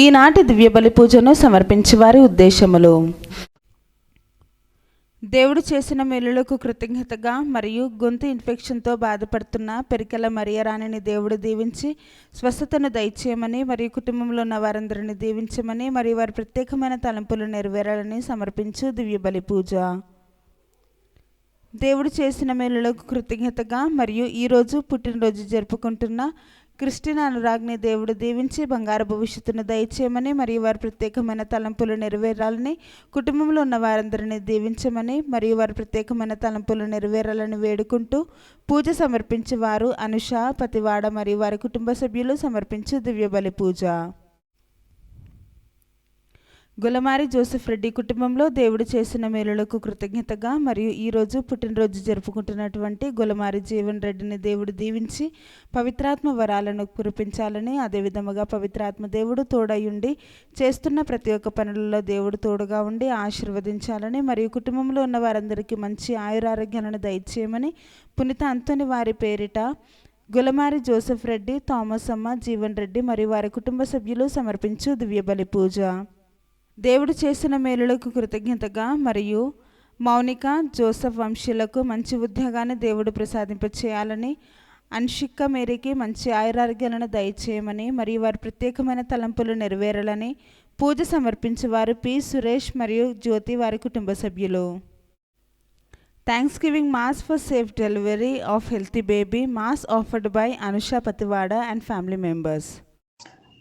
ఈనాటి దివ్య బలి పూజను సమర్పించే వారి ఉద్దేశములు: దేవుడు చేసిన మేలులకు కృతజ్ఞతగా మరియు గొంతు ఇన్ఫెక్షన్తో బాధపడుతున్న పెరికెల మరియరాణిని దేవుడు దీవించి స్వస్థతను దయచేయమని మరియు కుటుంబంలో ఉన్న వారందరిని దీవించమని మరియు వారి ప్రత్యేకమైన తలంపులు నెరవేరాలని సమర్పించు దివ్య బలి పూజ. దేవుడు చేసిన మేలులకు కృతజ్ఞతగా మరియు ఈరోజు పుట్టినరోజు జరుపుకుంటున్న క్రిస్టినా అనురాగ్ని దేవుడు దీవించి బంగారు భవిష్యత్తును దయచేయమని మరియు వారి ప్రత్యేకమైన తలంపులు నెరవేరాలని, కుటుంబంలో ఉన్న వారందరినీ దీవించమని మరియు వారి ప్రత్యేకమైన తలంపులు నెరవేరాలని వేడుకుంటూ పూజ సమర్పించే వారు అనుష, పతివాడ మరియు వారి కుటుంబ సభ్యులు సమర్పించు దివ్య బలి పూజ. గులమారి జోసెఫ్ రెడ్డి కుటుంబంలో దేవుడు చేసిన మేలులకు కృతజ్ఞతగా మరియు ఈరోజు పుట్టినరోజు జరుపుకుంటున్నటువంటి గులమారి జీవన్ రెడ్డిని దేవుడు దీవించి పవిత్రాత్మ వరాలను కురిపించాలని, అదేవిధముగా పవిత్రాత్మ దేవుడు తోడయుండి చేస్తున్న ప్రతి ఒక్క పనులలో దేవుడు తోడుగా ఉండి ఆశీర్వదించాలని మరియు కుటుంబంలో ఉన్న వారందరికీ మంచి ఆయురారోగ్యాలను దయచేయమని పునీత అంతోని వారి పేరిట గులమారి జోసెఫ్ రెడ్డి, థామస్ అమ్మ, జీవన్ రెడ్డి మరియు వారి కుటుంబ సభ్యులు సమర్పించు దివ్య బలి పూజ. దేవుడు చేసిన మేలులకు కృతజ్ఞతగా మరియు మౌనిక, జోసెఫ్ వంశీయులకు మంచి ఉద్యోగాన్ని దేవుడు ప్రసాదింపచేయాలని, అన్షిక్క మేరీకి మంచి ఆయురారోగ్యాలను దయచేయమని మరియు వారి ప్రత్యేకమైన తలంపులు నెరవేరాలని పూజ సమర్పించేవారు పి సురేష్ మరియు జ్యోతి వారి కుటుంబ సభ్యులు. Thanks giving mass for safe delivery of healthy baby, mass offered by Anusha, Pativada and family members.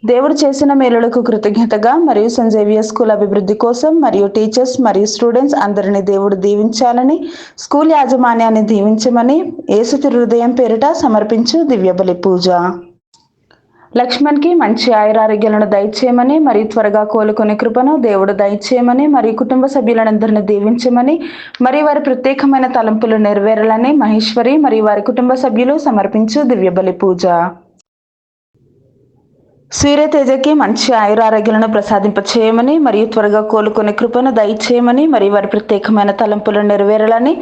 దేవుడు చేసిన మేలులకు కృతజ్ఞతగా మరియు సెయింట్ జేవియర్ స్కూల్ అభివృద్ధి కోసం మరియు టీచర్స్ మరియు స్టూడెంట్స్ అందరినీ దేవుడు దీవించాలని, స్కూల్ యాజమాన్యాన్ని దీవించమని యేసు హృదయం పేరిట సమర్పించు దివ్య బలి పూజ. లక్ష్మణ్కి మంచి ఆయురారోగ్యాలను దయచేయమని మరియు త్వరగా కోలుకునే కృపను దేవుడు దయచేయమని మరియు కుటుంబ సభ్యులందరినీ దీవించమని మరియు వారి ప్రత్యేకమైన తలంపులు నెరవేరాలని మహేశ్వరి మరియు వారి కుటుంబ సభ్యులు సమర్పించు దివ్య బలి పూజ. సూర్యతేజకి మంచి ఆయురారోగ్యాలను ప్రసాదింపచేయమని మరియు త్వరగా కోలుకునే కృపను దయచేయమని మరియు వారి ప్రత్యేకమైన తలంపులు నెరవేరాలని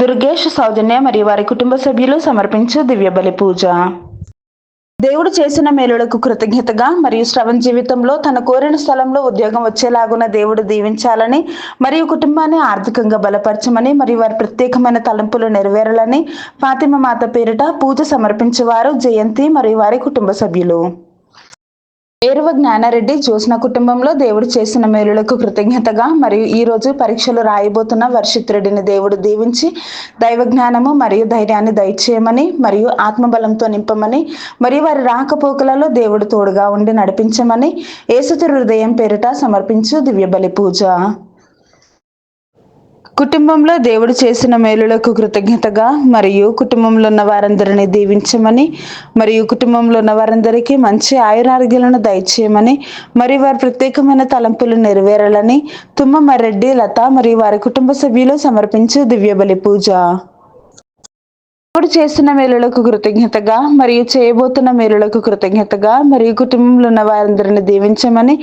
దుర్గేష్, సౌజన్య మరియు వారి కుటుంబ సభ్యులు సమర్పించు దివ్య బలి పూజ. దేవుడు చేసిన మేలులకు కృతజ్ఞతగా మరియు శ్రవణ్ జీవితంలో తన కోరిన స్థలంలో ఉద్యోగం వచ్చేలాగున దేవుడు దీవించాలని మరియు కుటుంబాన్ని ఆర్థికంగా బలపరచమని మరియు వారి ప్రత్యేకమైన తలంపులు నెరవేరాలని ఫాతిమా మాత పేరిట పూజ సమర్పించేవారు జయంతి మరియు వారి కుటుంబ సభ్యులు. ఏరువ జ్ఞానారెడ్డి, జ్యోత్స్న కుటుంబంలో దేవుడు చేసిన మేలులకు కృతజ్ఞతగా మరియు ఈరోజు పరీక్షలు రాయబోతున్న వర్షిత్ రెడ్డిని దేవుడు దీవించి దైవ జ్ఞానము మరియు ధైర్యాన్ని దయచేయమని మరియు ఆత్మబలంతో నింపమని మరియు వారి రాకపోకలలో దేవుడు తోడుగా ఉండి నడిపించమని యేసు హృదయం పేరిట సమర్పించు దివ్య బలి పూజ. కుటుంబంలో దేవుడు చేసిన మేలులకు కృతజ్ఞతగా మరియు కుటుంబంలో ఉన్న వారందరినీ దీవించమని మరియు కుటుంబంలో ఉన్న వారందరికీ మంచి ఆయురారోగ్యాలను దయచేయమని మరియు వారి ప్రత్యేకమైన తలంపులు నెరవేరాలని తుమ్మమరెడ్డి, లత మరియు వారి కుటుంబ సభ్యులు సమర్పించు దివ్య బలి పూజ. దేవుడు చేసిన మేలులకు కృతజ్ఞతగా మరియు చేయబోతున్న మేలులకు కృతజ్ఞతగా మరియు కుటుంబంలో ఉన్న వారందరిని దీవించమని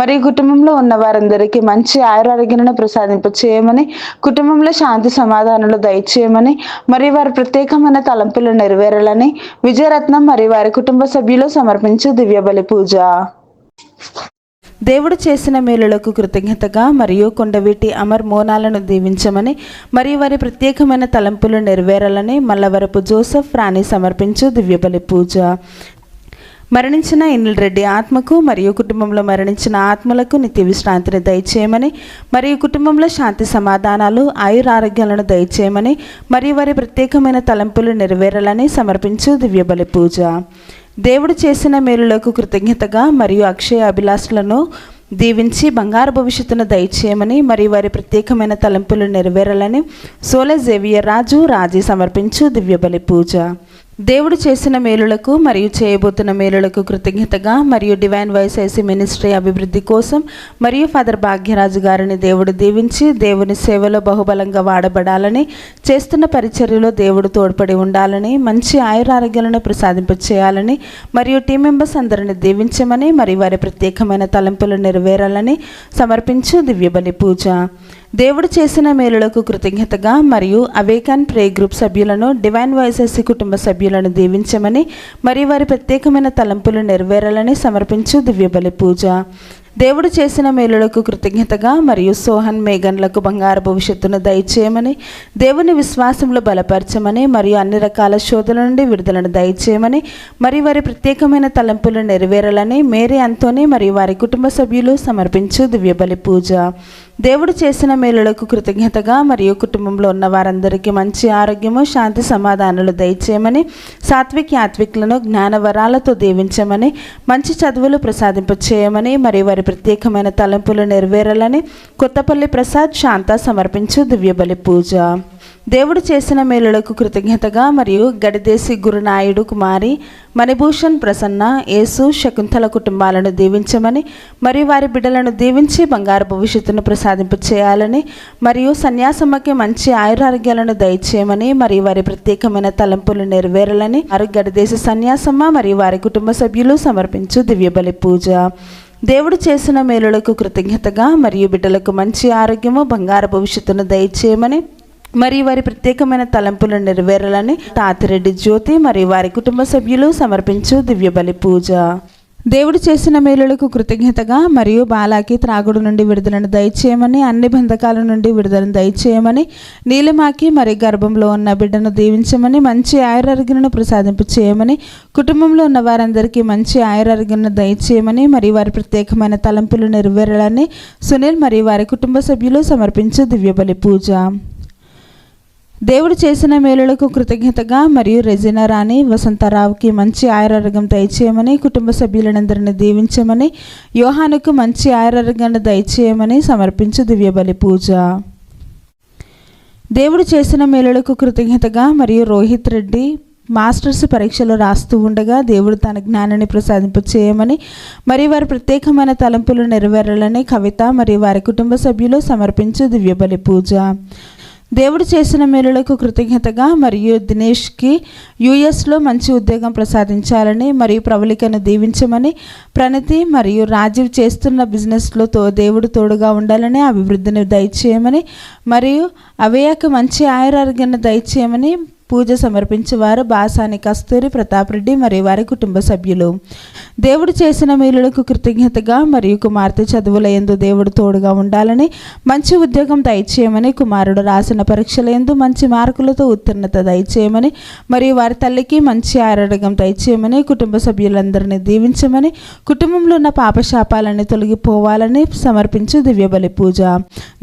మరియు కుటుంబంలో ఉన్న వారందరికీ మంచి ఆయురారోగ్యాలను ప్రసాదింపచేయమని, కుటుంబంలో శాంతి సమాధానాలు దయచేయమని మరియు వారి ప్రత్యేకమైన తలంపులు నెరవేరాలని విజయరత్నం మరియు వారి కుటుంబ సభ్యులు సమర్పించు దివ్య బలి పూజ. దేవుడు చేసిన మేలులకు కృతజ్ఞతగా మరియు కొండవీటి అమర్ మోనాలను దీవించమని మరియు వారి ప్రత్యేకమైన తలంపులు నెరవేరాలని మల్లవరపు జోసెఫ్ రాణి సమర్పించు దివ్య బలి పూజ. మరణించిన ఇనిల్ రెడ్డి ఆత్మకు మరియు కుటుంబంలో మరణించిన ఆత్మలకు నిత్య విశ్రాంతిని దయచేయమని మరియు కుటుంబంలో శాంతి సమాధానాలు ఆయురారోగ్యాలను దయచేయమని మరియు వారి ప్రత్యేకమైన తలంపులు నెరవేరాలని సమర్పించు దివ్య బలి పూజ. దేవుడు చేసిన మేలులకు కృతజ్ఞతగా మరియు అక్షయ అభిలాషలను దీవించి బంగారు భవిష్యత్తును దయచేయమని మరియు వారి ప్రత్యేకమైన తలంపులు నెరవేరాలని సోలే జేవియర్ రాజు, రాజీ సమర్పించు దివ్య బలి పూజ. దేవుడు చేసిన మేలులకు మరియు చేయబోతున్న మేలులకు కృతజ్ఞతగా మరియు డివైన్ వాయిస్ ఐసీ మినిస్ట్రీ అభివృద్ధి కోసం మరియు ఫాదర్ భాగ్యరాజు గారిని దేవుడు దీవించి దేవుని సేవలో బహుబలంగా వాడబడాలని, చేస్తున్న పరిచర్యలో దేవుడు తోడ్పడి ఉండాలని, మంచి ఆయురారోగ్యాలను ప్రసాదింపచేయాలని మరియు టీం మెంబర్స్ అందరిని దీవించమని మరియు వారి ప్రత్యేకమైన తలంపులు నెరవేరాలని సమర్పించు దివ్య బలి పూజ. దేవుడు చేసిన మేలులకు కృతజ్ఞతగా మరియు అవేకాన్ ప్రే గ్రూప్ సభ్యులను, డివైన్ వాయిసెస్ కుటుంబ సభ్యులను దీవించమని మరియు వారి ప్రత్యేకమైన తలంపులు నెరవేరాలని సమర్పించు దివ్యబలి పూజ. దేవుడు చేసిన మేలులకు కృతజ్ఞతగా మరియు సోహన్ మేఘన్లకు బంగారు భవిష్యత్తును దయచేయమని, దేవుని విశ్వాసంలో బలపరచమని మరియు అన్ని రకాల శోధన నుండి విడుదలను దయచేయమని మరియు వారి ప్రత్యేకమైన తలంపులు నెరవేరాలని మేరీ అంతోని మరియు వారి కుటుంబ సభ్యులు సమర్పించు దివ్యబలి పూజ. దేవుడు చేసిన మేలులకు కృతజ్ఞతగా మరియు కుటుంబంలో ఉన్న వారందరికీ మంచి ఆరోగ్యము, శాంతి, సమాధానాలు దయచేయమని, సాత్విక్ యాత్వికులను జ్ఞాన వరాలతో దీవించమని, మంచి చదువులు ప్రసాదింపచేయమని మరియు వారి ప్రత్యేకమైన తలంపులు నెరవేరాలని కొత్తపల్లి ప్రసాద్, శాంత సమర్పించు దివ్యబలి పూజ. దేవుడు చేసిన మేలులకు కృతజ్ఞతగా మరియు గడిదేశి గురునాయుడు కుమారి మణిభూషణ్, ప్రసన్న, యేసు, శకుంతల కుటుంబాలను దీవించమని మరియు వారి బిడ్డలను దీవించి బంగారు భవిష్యత్తును ప్రసాదింపచేయాలని మరియు సన్యాసమ్మకి మంచి ఆయురారోగ్యాలను దయచేయమని మరియు వారి ప్రత్యేకమైన తలంపులు నెరవేరాలని గడిదేశి సన్యాసమ్మ మరియు వారి కుటుంబ సభ్యులు సమర్పించు దివ్యబలి పూజ. దేవుడు చేసిన మేలులకు కృతజ్ఞతగా మరియు బిడ్డలకు మంచి ఆరోగ్యము, బంగారు భవిష్యత్తును దయచేయమని మరియు వారి ప్రత్యేకమైన తలంపులు నెరవేరాలని తాతిరెడ్డి జ్యోతి మరియు వారి కుటుంబ సభ్యులు సమర్పించు దివ్యబలి పూజ. దేవుడు చేసిన మేలులకు కృతజ్ఞతగా మరియు బాలాకి త్రాగుడు నుండి విడుదలను దయచేయమని, అన్ని బంధకాల నుండి విడుదలను దయచేయమని, నీలిమాకి మరి గర్భంలో ఉన్న బిడ్డను దీవించమని, మంచి ఆయురారోగ్యాలను ప్రసాదింపు చేయమని, కుటుంబంలో ఉన్న వారందరికీ మంచి ఆయురారోగ్యాలను దయచేయమని మరియు వారి ప్రత్యేకమైన తలంపులు నెరవేరాలని సునీల్ మరియు వారి కుటుంబ సభ్యులు సమర్పించు దివ్యబలి పూజ. దేవుడు చేసిన మేలులకు కృతజ్ఞతగా మరియు రెజినా రాణి, వసంతరావుకి మంచి ఆయురారోగ్యం దయచేయమని, కుటుంబ సభ్యులందరినీ దీవించమని, యోహానుకు మంచి ఆయురారోగ్యాన్ని దయచేయమని సమర్పించు దివ్యబలి పూజ. దేవుడు చేసిన మేలులకు కృతజ్ఞతగా మరియు రోహిత్ రెడ్డి మాస్టర్స్ పరీక్షలు రాస్తూ ఉండగా దేవుడు తన జ్ఞానాన్ని ప్రసాదింప చేయమని మరియు వారి ప్రత్యేకమైన తలంపులు నెరవేరాలని కవిత మరియు వారి కుటుంబ సభ్యులు సమర్పించు దివ్యబలి పూజ. దేవుడు చేసిన మేలులకు కృతజ్ఞతగా మరియు దినేష్కి యుఎస్లో మంచి ఉద్యోగం ప్రసాదించాలని మరియు ప్రవళికను దీవించమని, ప్రణతి మరియు రాజీవ్ చేస్తున్న బిజినెస్లో దేవుడు తోడుగా ఉండాలని అభివృద్ధిని దయచేయమని మరియు అవేయకు మంచి ఆయురారోగ్యాన్ని దయచేయమని పూజ సమర్పించేవారు బాసాని కస్తూరి, ప్రతాప్ రెడ్డి మరియు వారి కుటుంబ సభ్యులు. దేవుడు చేసిన మేలులకు కృతజ్ఞతగా మరియు కుమార్తె చదువుల యందు దేవుడు తోడుగా ఉండాలని, మంచి ఉద్యోగం దయచేయమని, కుమారుడు రాసిన పరీక్షల యందు మంచి మార్కులతో ఉత్తీర్ణత దయచేయమని మరియు వారి తల్లికి మంచి ఆరోగ్యం దయచేయమని, కుటుంబ సభ్యులందరినీ దీవించమని, కుటుంబంలో ఉన్న పాపశాపాలన్నీ తొలగిపోవాలని సమర్పించు దివ్యబలి పూజ.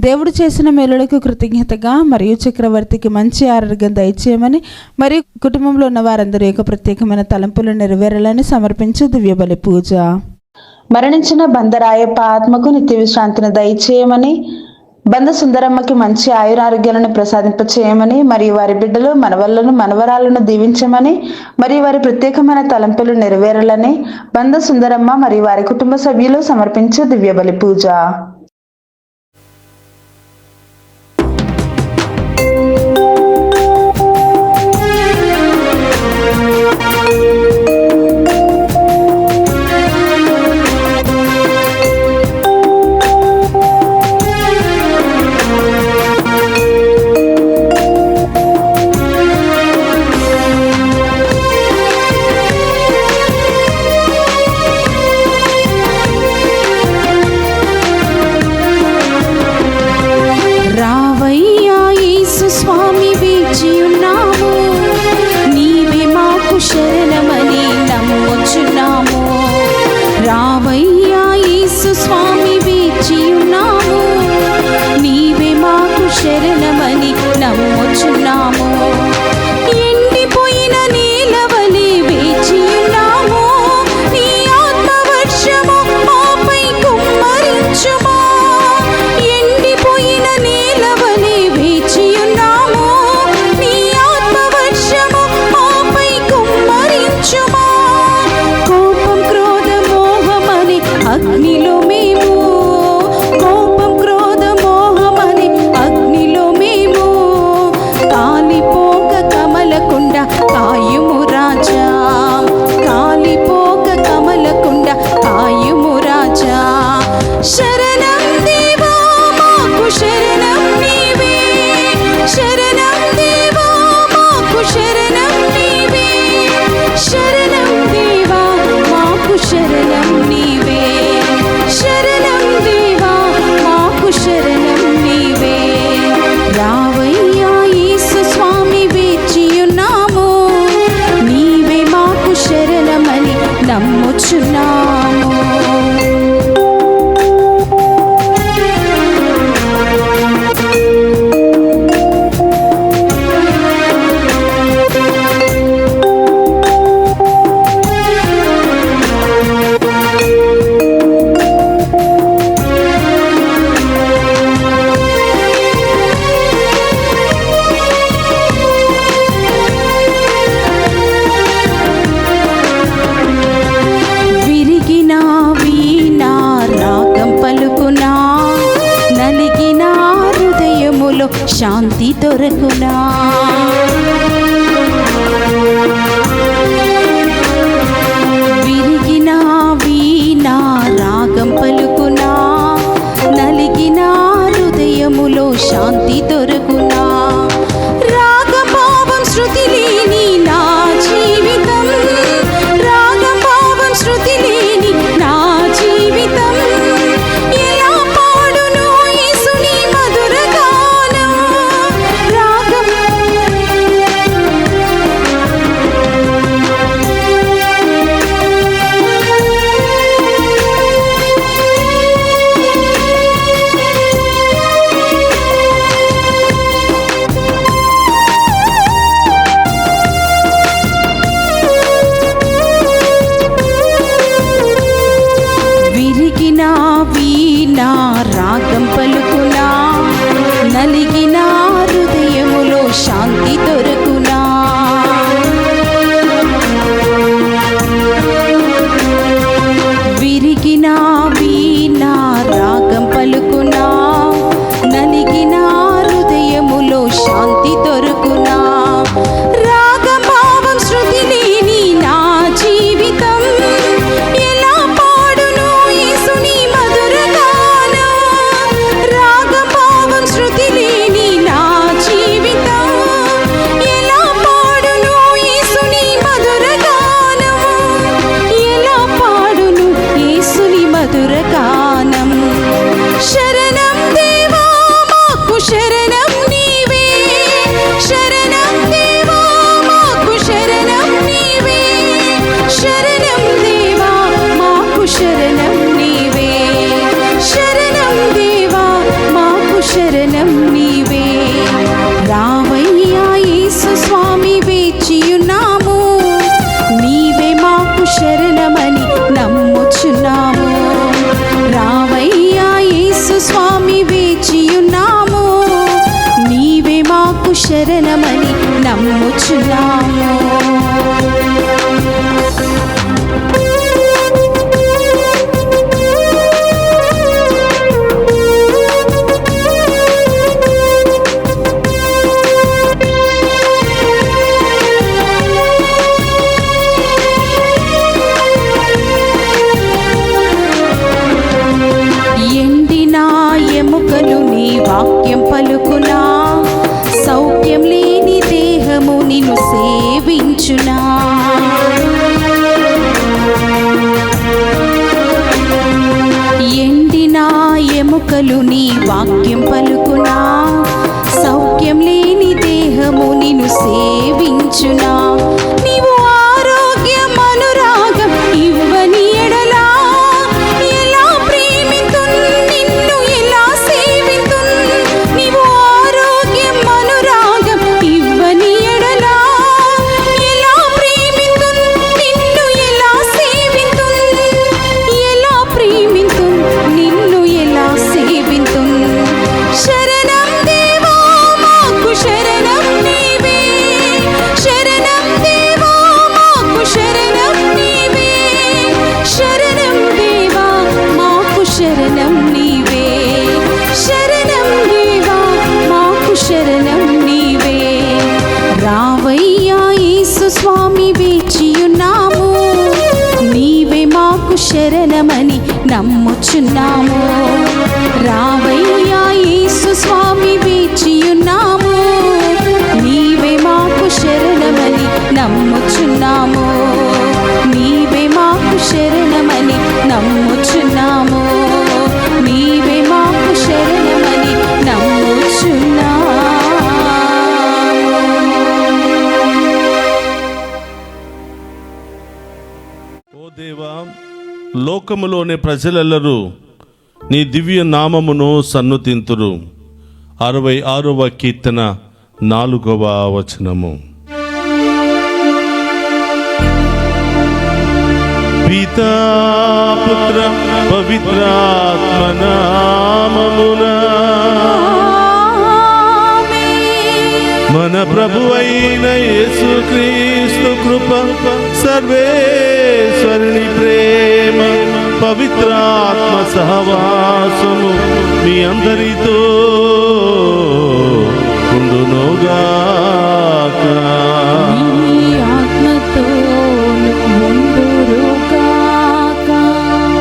దేవుడు చేసిన మేలులకు కృతజ్ఞతగా మరియు చక్రవర్తికి మంచి ఆరోగ్యం దయచేయమని మరియు కుటుంబంలో ఉన్న వారందరి యొక్క ప్రత్యేకమైన తలంపులు నెరవేరాలని సమర్పించు దివ్యబలి పూజ. మరణించిన బందరాయప్ప ఆత్మకు నిత్య విశ్రాంతిని దయచేయమని, బంద సుందరమ్మకి మంచి ఆయురారోగ్యాలను ప్రసాదింపచేయమని మరియు వారి బిడ్డలు, మనవళ్లను, మనవరాలను దీవించమని మరియు వారి ప్రత్యేకమైన తలంపులు నెరవేరాలని బంద సుందరమ్మ మరియు వారి కుటుంబ సభ్యులు సమర్పించు దివ్యబలి పూజ. శరణమని నమ్ముచున్నాము. రావయ్యా యేసు స్వామి వేచియున్నాము, నీవే మాకు శరణమని నమ్ముచున్నాము. ఎండిపోయిన నేలవలె వేచియున్నాము, నీ ఆత్మవర్షము మాపై కుమ్మరించుమా. ఎండిపోయిన నేలవలె వేచియున్నాము, నీ ఆత్మవర్షము మాపై కుమ్మరించుమా. కోపం, క్రోధ, మోహమని అగ్నిలో మేము, కోపం, క్రోధ, మోహమని అగ్నిలో మేము కాలి నమ్ముచున్నాము. శాంతి దొరకునా, విరిగిన వీణ రాగం పలుకునా, నలిగిన హృదయములో శాంతి దొరకునా. రాగభావం శృతి లేని నా జీవితం, రాగభావం శృతి లేని నా జీవితం, ఎలా పాడును యేసుని మధుర గానం. రాగం విరిగిన వీణ రాగం పలుకునా, నలిగిన హృదయములో శాంతి దొరకునా. విరిగిన వీణ రాగం పలుకునా, నలిగిన హృదయములో శాంతి దొరకునా. రాగభావం శృతి లేని నా జీవితం, ఎలా పాడును యేసుని మధుర గానం. రాగభావం శృతి లేని నా జీవితం, ఎలా పాడును యేసుని మధుర గానం. ఎలా పాడును యేసుని మధుర గానం. శరణం దేవా మాకు శరణం నీవే, శరణం దేవా మాకు శరణం నీవే, శరణం దేవా మాకు శరణం నీవే, శరణం దేవా మాకు శరణం నీవే. రావయ్యా యేసు స్వామి వేచియున్నాము, నీవే మాకు శరణమని నమ్ముచున్నాము. రావయ్యా యేసు స్వామి వేచియున్నాము, నీవే మాకు శరణమని నమ్ముచున్నాము. ఎండిన ఎముకలు నీ వాక్యం పలుకునా, సౌఖ్యం లేని దేహము నిన్ను సేవించునా. ఎండిన ఎముకలు నీ వాక్యం పలుకునా, సౌఖ్యం లేని దేహము నిన్ను సేవించునా. నీవు ఆరోగ్యం అనురాగం ఇవ్వని ఎడలా, ఎలా ప్రేమితున్ నిన్ను ఎలా సేవితున్. నీవు ఆరోగ్యం అనురాగం ఇవ్వని ఎడలా, ఎలా ప్రేమితున్ నిన్ను ఎలా సేవితున్. ఎలా ప్రేమితున్ నిన్ను ఎలా సేవితున్. శరణం దేవా మాకు శరణం నీవే, శరణం దేవా మాకు శరణం నీవే, శరణం దేవా మాకు శరణం నీవే, శరణం దేవా మాకు శరణం నీవే. రావయ్యా యేసు స్వామి వేచియున్నాము, నీవే మాకు శరణమని నమ్ముచున్నాము. రావయ్యా యేసు స్వామి వేచియున్నాము, నీవే మాకు శరణమని నమ్ముచున్నాము. నీవే మాకు శరణమని నమ్ముచున్నాము. నీవే మాకు శరణమని నమ్ముచున్నాము. ఓ దేవా, లోకములోని ప్రజలెల్లరూ నీ దివ్య నామమును సన్నుతింతురు. 66వ కీర్తన 4వ వచనము. పితా పుత్ర పవిత్రాత్మ నామమున మన ప్రభువైన యేసుక్రీస్తు కృప, సర్వేశ్వరుని ప్రేమ, పవిత్రాత్మ సహవాసము మీ అందరితో ఉండునుగాక.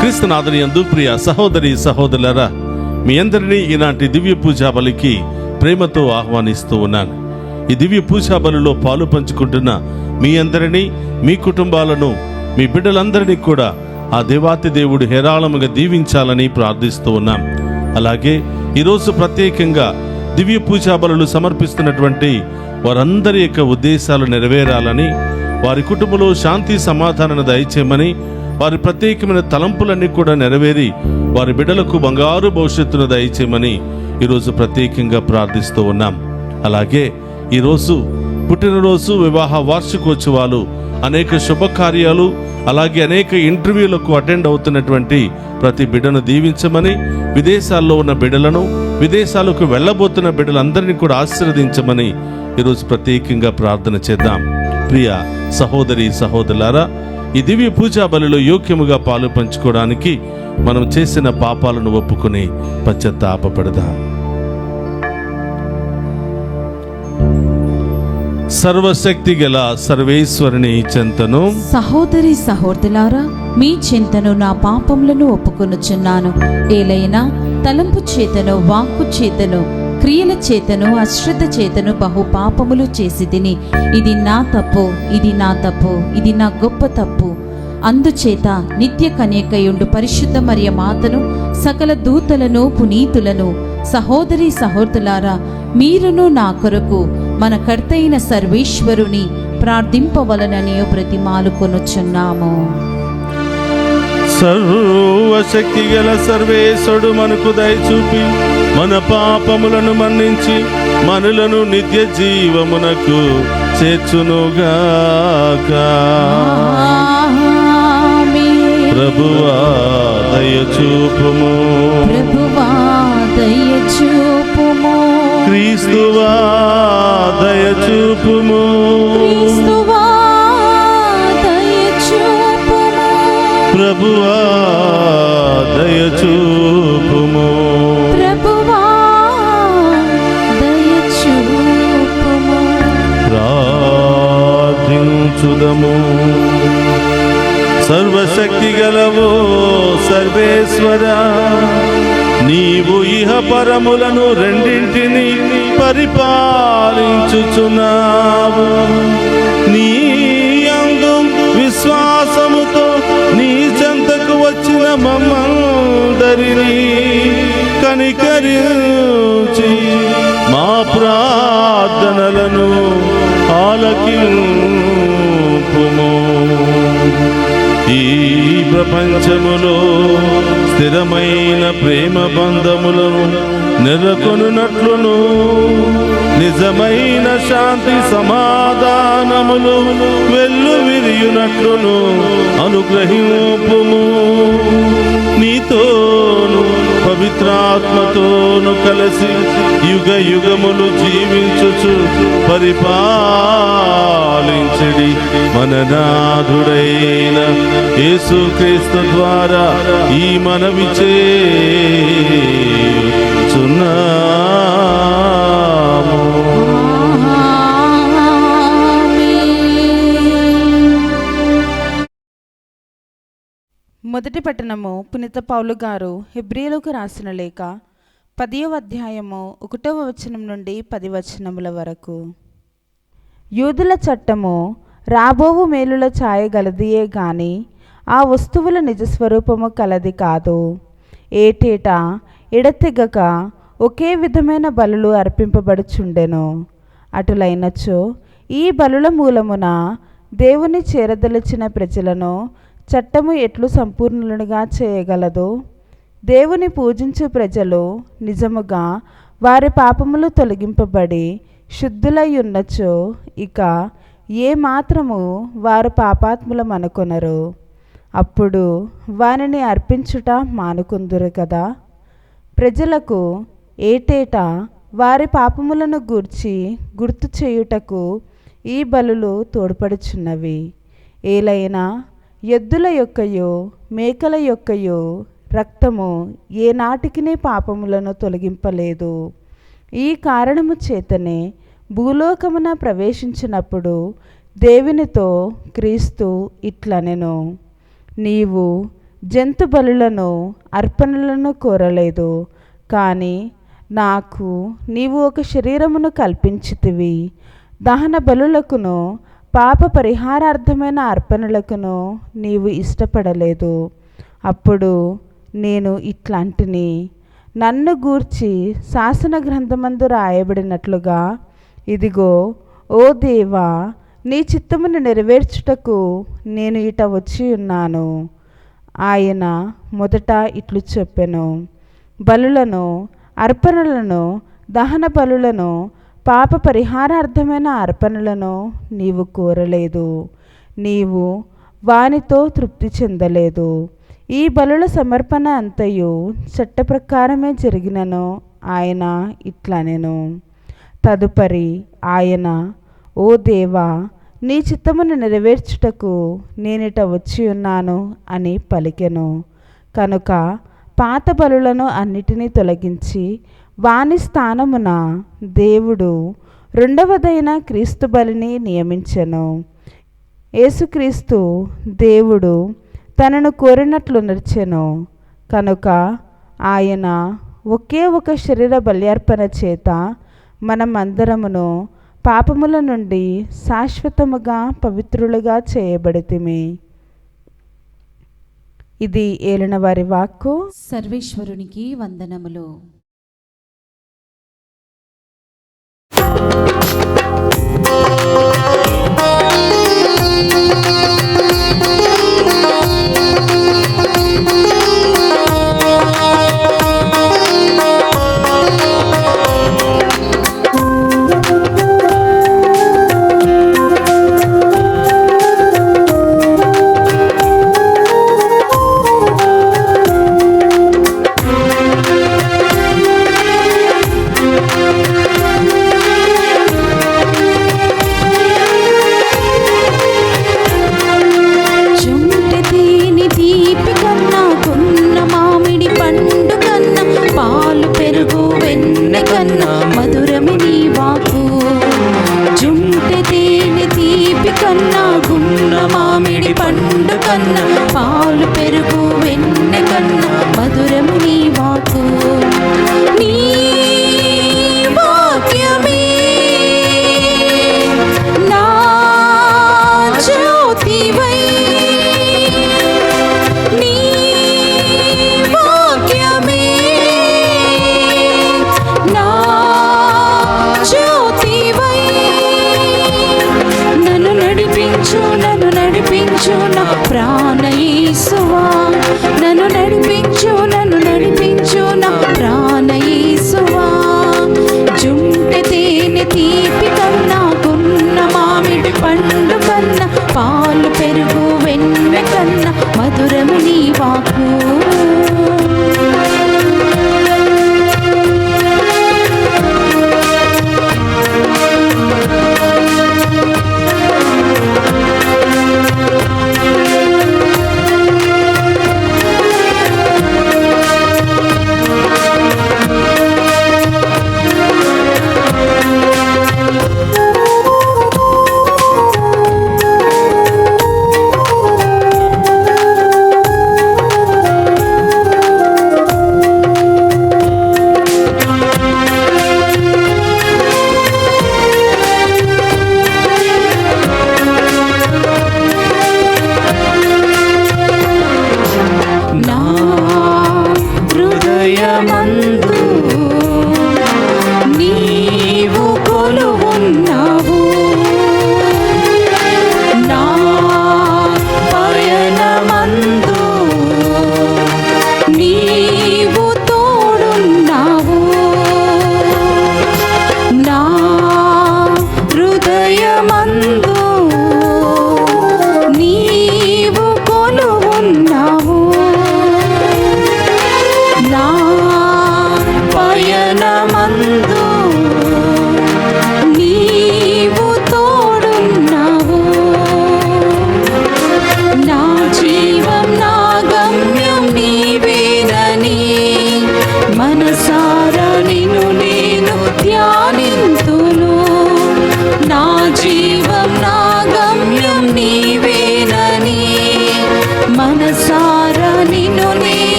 క్రీస్తునాథుని యందు ప్రియ సహోదరి సహోదరులారా, మీ అందరినీ ఈనాటి దివ్య పూజా బలికి ప్రేమతో ఆహ్వానిస్తూ ఉన్నాను. ఈ దివ్య పూజా బలిలో పాలు పంచుకుంటున్న మీ అందరినీ, మీ కుటుంబాలను, మీ బిడ్డలందరినీ కూడా ఆ దేవాతి దేవుడు హేరాళముగా దీవించాలని ప్రార్థిస్తూ ఉన్నాం. అలాగే ఈరోజు ప్రత్యేకంగా దివ్య పూజా బలులు సమర్పిస్తున్నటువంటి వారందరి యొక్క ఉద్దేశాలు నెరవేరాలని, వారి కుటుంబంలో శాంతి సమాధానాన్ని దయచేయమని, వారి ప్రత్యేకమైన తలంపులన్నీ కూడా నెరవేరి వారి బిడ్డలకు బంగారు భవిష్యత్తును దయచేయమని ఈరోజు ప్రత్యేకంగా ప్రార్థిస్తూ ఉన్నాం. అలాగే ఈరోజు పుట్టినరోజు, వివాహ వార్షికోత్సవాలు, అనేక శుభకార్యాలు, అలాగే అనేక ఇంటర్వ్యూలకు అటెండ్ అవుతున్నటువంటి ప్రతి బిడ్డను దీవించమని, విదేశాల్లో ఉన్న బిడ్డలను, విదేశాలకు వెళ్ళబోతున్న బిడ్డలందరినీ కూడా ఆశీర్వదించమని ఈరోజు ప్రత్యేకంగా ప్రార్థన చేద్దాం. ప్రియ సహోదరి సహోదరులారా, ఈ దివ్య పూజా బలిలో యోగ్యముగా పాలు పంచుకోవడానికి మనం చేసిన పాపాలను ఒప్పుకుని పశ్చాత్తాపపడదాం. సర్వశక్తి గల సర్వేశ్వరుని చెంతను, సహోదరి సహోదరులారా, మీ చింతను నా పాపములను ఒప్పుకొనుచున్నాను. ఏలైనా తలంపు చేతను, వాక్కు చేతను, క్రియల చేతను, అశ్రద్ధ చేతను బహు పాపములు చేసి తిని, ఇది నా తప్పు, ఇది నా తప్పు, ఇది నా గొప్ప తప్పు. అందుచేత నిత్య కన్యకయుండు పరిశుద్ధ మరియ మాతను, సకల దూతలను, పునీతులను, సహోదరి సహోదరులారా, మీరును నా కొరకు మన కర్తైన సర్వేశ్వరుని ప్రార్థింపవలనని బ్రతిమాలుకొనుచున్నాము. సర్వశక్తి గల సర్వేశ్వరుడు మనకు దయచూపి మన పాపములను మన్నించి మనలను నిత్య జీవమునకు చేర్చునుగాక. ప్రభువా దయచూపుము, ప్రభువా దయచూపుము, క్రీస్తువా దయచూపుము, క్రీస్తువా దయచూపుము, ప్రభువా దయచూపుము, ప్రభువా దయచూపుము. ప్రార్థించుదము. సర్వశక్తి గలవో సర్వేశ్వర, నీవు ఇహ పరములను రెండింటిని పరిపాలించుచున్నావు. నీ యందు విశ్వాసముతో నీ చెంతకు వచ్చిన మమ్మందరినీ కనికరించి మా ప్రార్థనలను ఆలకింపుము. ఈ ప్రపంచములో స్థిరమైన ప్రేమ బంధములను నెలకొనున్నట్లును, నిజమైన శాంతి సమాధానములు వెల్లువిరియునట్లును అనుగ్రహింపుము. నీతోను పవిత్రాత్మతోను కలిసి యుగ యుగములు జీవించుచు పరిపాలించడి మన నాథుడైన యేసుక్రీస్తు ద్వారా ఈ మనవి చేయుచున్నాము. మొదటి పట్టణము పునీత పౌలు గారు హెబ్రీయులకు రాసిన లేఖ 10వ అధ్యాయము 1వ వచనం నుండి 10 వచనముల వరకు. యూదుల చట్టము రాబోవు మేలుల ఛాయ గలదియే గాని ఆ వస్తువుల నిజస్వరూపము కలది కాదు. ఏటేటా ఎడతెగక ఒకే విధమైన బలులు అర్పింపబడుచుండెను. అటులైనచో ఈ బలుల మూలమున దేవుని చేరదలిచిన ప్రజలను చట్టము ఎట్లు సంపూర్ణులుగా చేయగలదో, దేవుని పూజించు ప్రజలు నిజముగా వారి పాపములు తొలగింపబడి శుద్ధులై ఉన్నచో ఇక ఏ మాత్రము వారు పాపాత్ములమనుకొనరు. అప్పుడు వానిని అర్పించుట మానుకుందురు కదా. ప్రజలకు ఏటేటా వారి పాపములను గూర్చి గుర్తు చేయుటకు ఈ బలులు తోడ్పడుచున్నవి. ఏలైనా ఎద్దుల యొక్కయో మేకల యొక్కయో రక్తము ఏనాటికినే పాపములను తొలగింపలేదు. ఈ కారణము చేతనే భూలోకమున ప్రవేశించినప్పుడు దేవునితో క్రీస్తు ఇట్లనెను, నీవు జంతు బలులను అర్పణలను కోరలేదు, కానీ నాకు నీవు ఒక శరీరమును కల్పించితివి. దహన బలులకును పాప పరిహారార్థమైన అర్పణలకును నీవు ఇష్టపడలేదు. అప్పుడు నేను ఇట్లాంటిని, నన్ను గూర్చి శాసన గ్రంథమందు రాయబడినట్లుగా, ఇదిగో ఓ దేవా, నీ చిత్తమును నెరవేర్చుటకు నేను ఇట వచ్చి ఉన్నాను. ఆయన మొదట ఇట్లు చెప్పెను, బలులను అర్పణలను దహన బలులను పాప పరిహారార్థమైన అర్పణలను నీవు కోరలేదు, నీవు వానితో తృప్తి చెందలేదు. ఈ బలుల సమర్పణ అంతయు చట్ట ప్రకారమే జరిగినను ఆయన ఇట్లనెను. తదుపరి ఆయన, ఓ దేవా, నీ చిత్తమును నెరవేర్చుటకు నేనిట వచ్చి ఉన్నాను అని పలికెను. కనుక పాత బలులను అన్నిటినీ తొలగించి వాని స్థానమున దేవుడు రెండవదైన క్రీస్తు బలిని నియమించెను. యేసుక్రీస్తు దేవుడు తనను కోరినట్లు నడిచెను. కనుక ఆయన ఒకే ఒక శరీర బల్యార్పణ చేత మనమందరమును పాపముల నుండి శాశ్వతముగా పవిత్రులుగా చేయబడితిమి. ఇది ఏలినవారి వాక్కు. సర్వేశ్వరునికి వందనములు.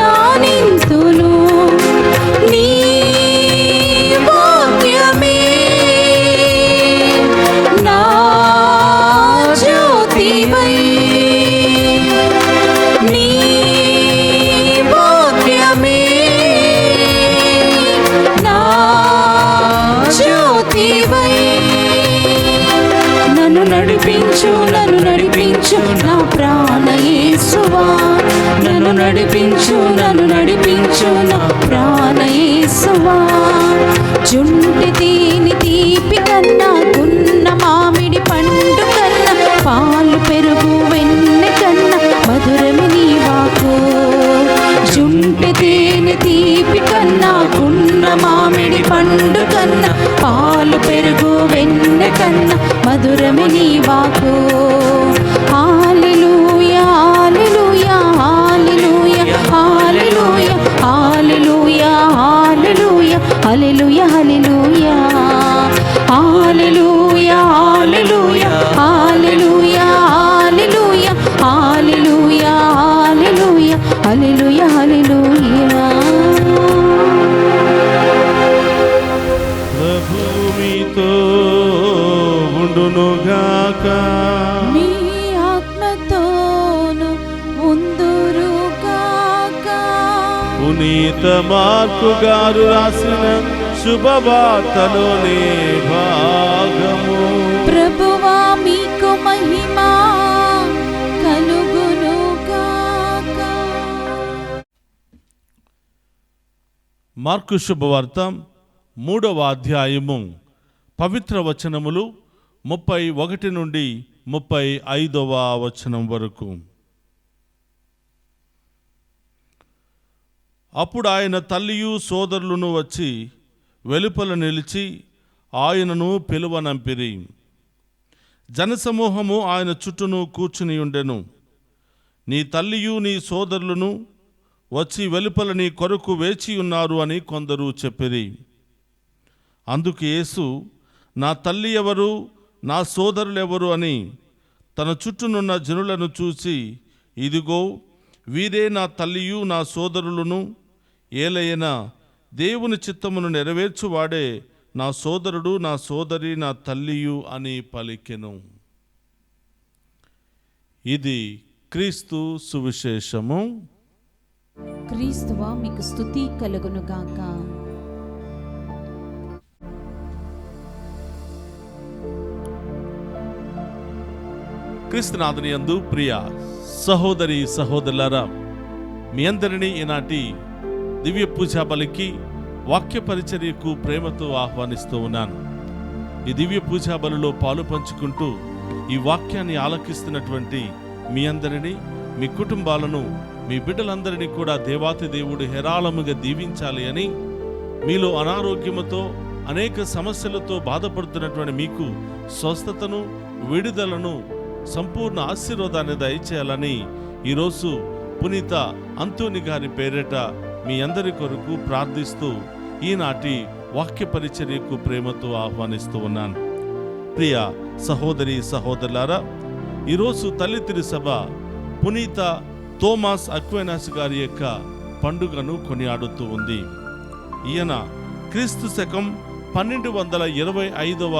ధ్యానింతును నీ వాక్యమే నా జ్యోతివై నీ వాక్యమే నా జ్యోతివై నన్ను నడిపించు నా ప్రాణ యేసువా నన్ను నడిపించు నా ప్రాణ యేసువా జుంటి తేనె తీపి కన్నా గున్న మామిడి పండు కన్నా పాలు పెరుగు వెన్నె కన్నా మధురమి నీ వాకు జుంటి తేనె తీపి కన్నా గున్న మామిడి పండు కన్నా పాలు పెరుగు వెన్నె కన్నా మధురమి నీ వాకు హల్లెలూయా హల్లెలూయా హల్లెలూయా హల్లెలూయా హల్లెలూయా హల్లెలూయా హల్లెలూయా హల్లెలూయా హల్లెలూయా హల్లెలూయా హల్లెలూయా హల్లెలూయా హల్లెలూయా హల్లెలూయా హల్లెలూయా ప్రభు మీతో ఉండునుగాక. మీ ఆత్మతోను ఉందురుగాక. పునీత మార్కు గారు రాసిన శుభవార్తలోని భాగము. ప్రభువా మీకు మహిమ కలుగునుగాక. మార్కు శుభవార్త 3వ అధ్యాయము పవిత్ర వచనములు 31 నుండి 35వ వచనం వరకు. అప్పుడు ఆయన తల్లియు సోదరులను వచ్చి వెలుపల నిలిచి ఆయనను పిలువనంపిరి. జనసమూహము ఆయన చుట్టూను కూర్చుని ఉండెను. నీ తల్లియు నీ సోదరులను వచ్చి వెలుపల నీ కొరకు వేచి ఉన్నారు అని కొందరు చెప్పిరి. అందుకు యేసు, నా తల్లి ఎవరు, నా సోదరులెవరు అని తన చుట్టూనున్న జనులను చూసి, ఇదిగో వీరే నా తల్లియు నా సోదరులను, ఏలైనా దేవుని చిత్తమును నెరవేర్చువాడే నా సోదరుడు, నా సోదరి, నా తల్లియు అని పలికెను. ఇది క్రీస్తు సువిశేషము. క్రీస్తువా మీకు స్తుతి కలుగునుగాక. క్రీస్తునాథుని యందు ప్రియ సహోదరి సహోదరులారా, మీ అందరినీ ఈనాటి దివ్య పూజా బలికి వాక్య పరిచర్యకు ప్రేమతో ఆహ్వానిస్తూ ఉన్నాను. ఈ దివ్య పూజా బలిలో పాలు పంచుకుంటూ ఈ వాక్యాన్ని ఆలకిస్తున్నటువంటి మీ అందరినీ, మీ కుటుంబాలను, మీ బిడ్డలందరినీ కూడా దేవాతి దేవుడు హేరాళముగా దీవించాలి అని, మీలో అనారోగ్యముతో అనేక సమస్యలతో బాధపడుతున్నటువంటి మీకు స్వస్థతను, విడుదలను, సంపూర్ణ ఆశీర్వాదాన్ని దయచేయాలని ఈరోజు పునీత అంతోని గారి పేరిట మీ అందరి కొరకు ప్రార్థిస్తూ ఈనాటి వాక్య పరిచర్యకు ప్రేమతో ఆహ్వానిస్తూ ఉన్నాను. ప్రియ సహోదరి సహోదరులారా, ఈరోజు తల్లి తిరుసభ పునీత థోమాస్ అక్వైనాస్ గారి యొక్క పండుగను కొనియాడుతూ ఉంది. ఈయన క్రీస్తు శకం 1225వ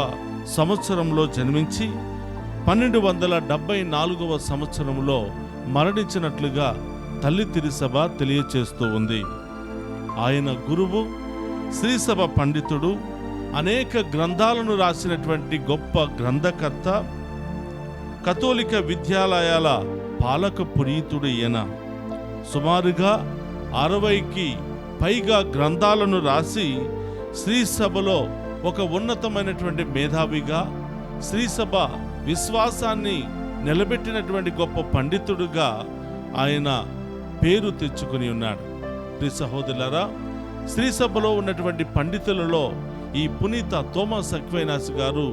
సంవత్సరంలో జన్మించి 1274వ సంవత్సరంలో మరణించినట్లుగా తల్లి తిరుసభ తెలియచేస్తూ ఉంది. ఆయన గురువు, శ్రీసభ పండితుడు, అనేక గ్రంథాలను రాసినటువంటి గొప్ప గ్రంథకర్త, కథోలిక విద్యాలయాల పాలక పునీతుడు ఈయన. సుమారుగా 60కి పైగా గ్రంథాలను రాసి శ్రీసభలో ఒక ఉన్నతమైనటువంటి మేధావిగా, శ్రీసభ విశ్వాసాన్ని నిలబెట్టినటువంటి గొప్ప పండితుడుగా ఆయన పేరు తెచ్చుకుని ఉన్నాడు. ప్రియ సహోదరులారా, శ్రీసభలో ఉన్నటువంటి పండితులలో ఈ పునీత థోమాస్ అక్వైనాస్ గారు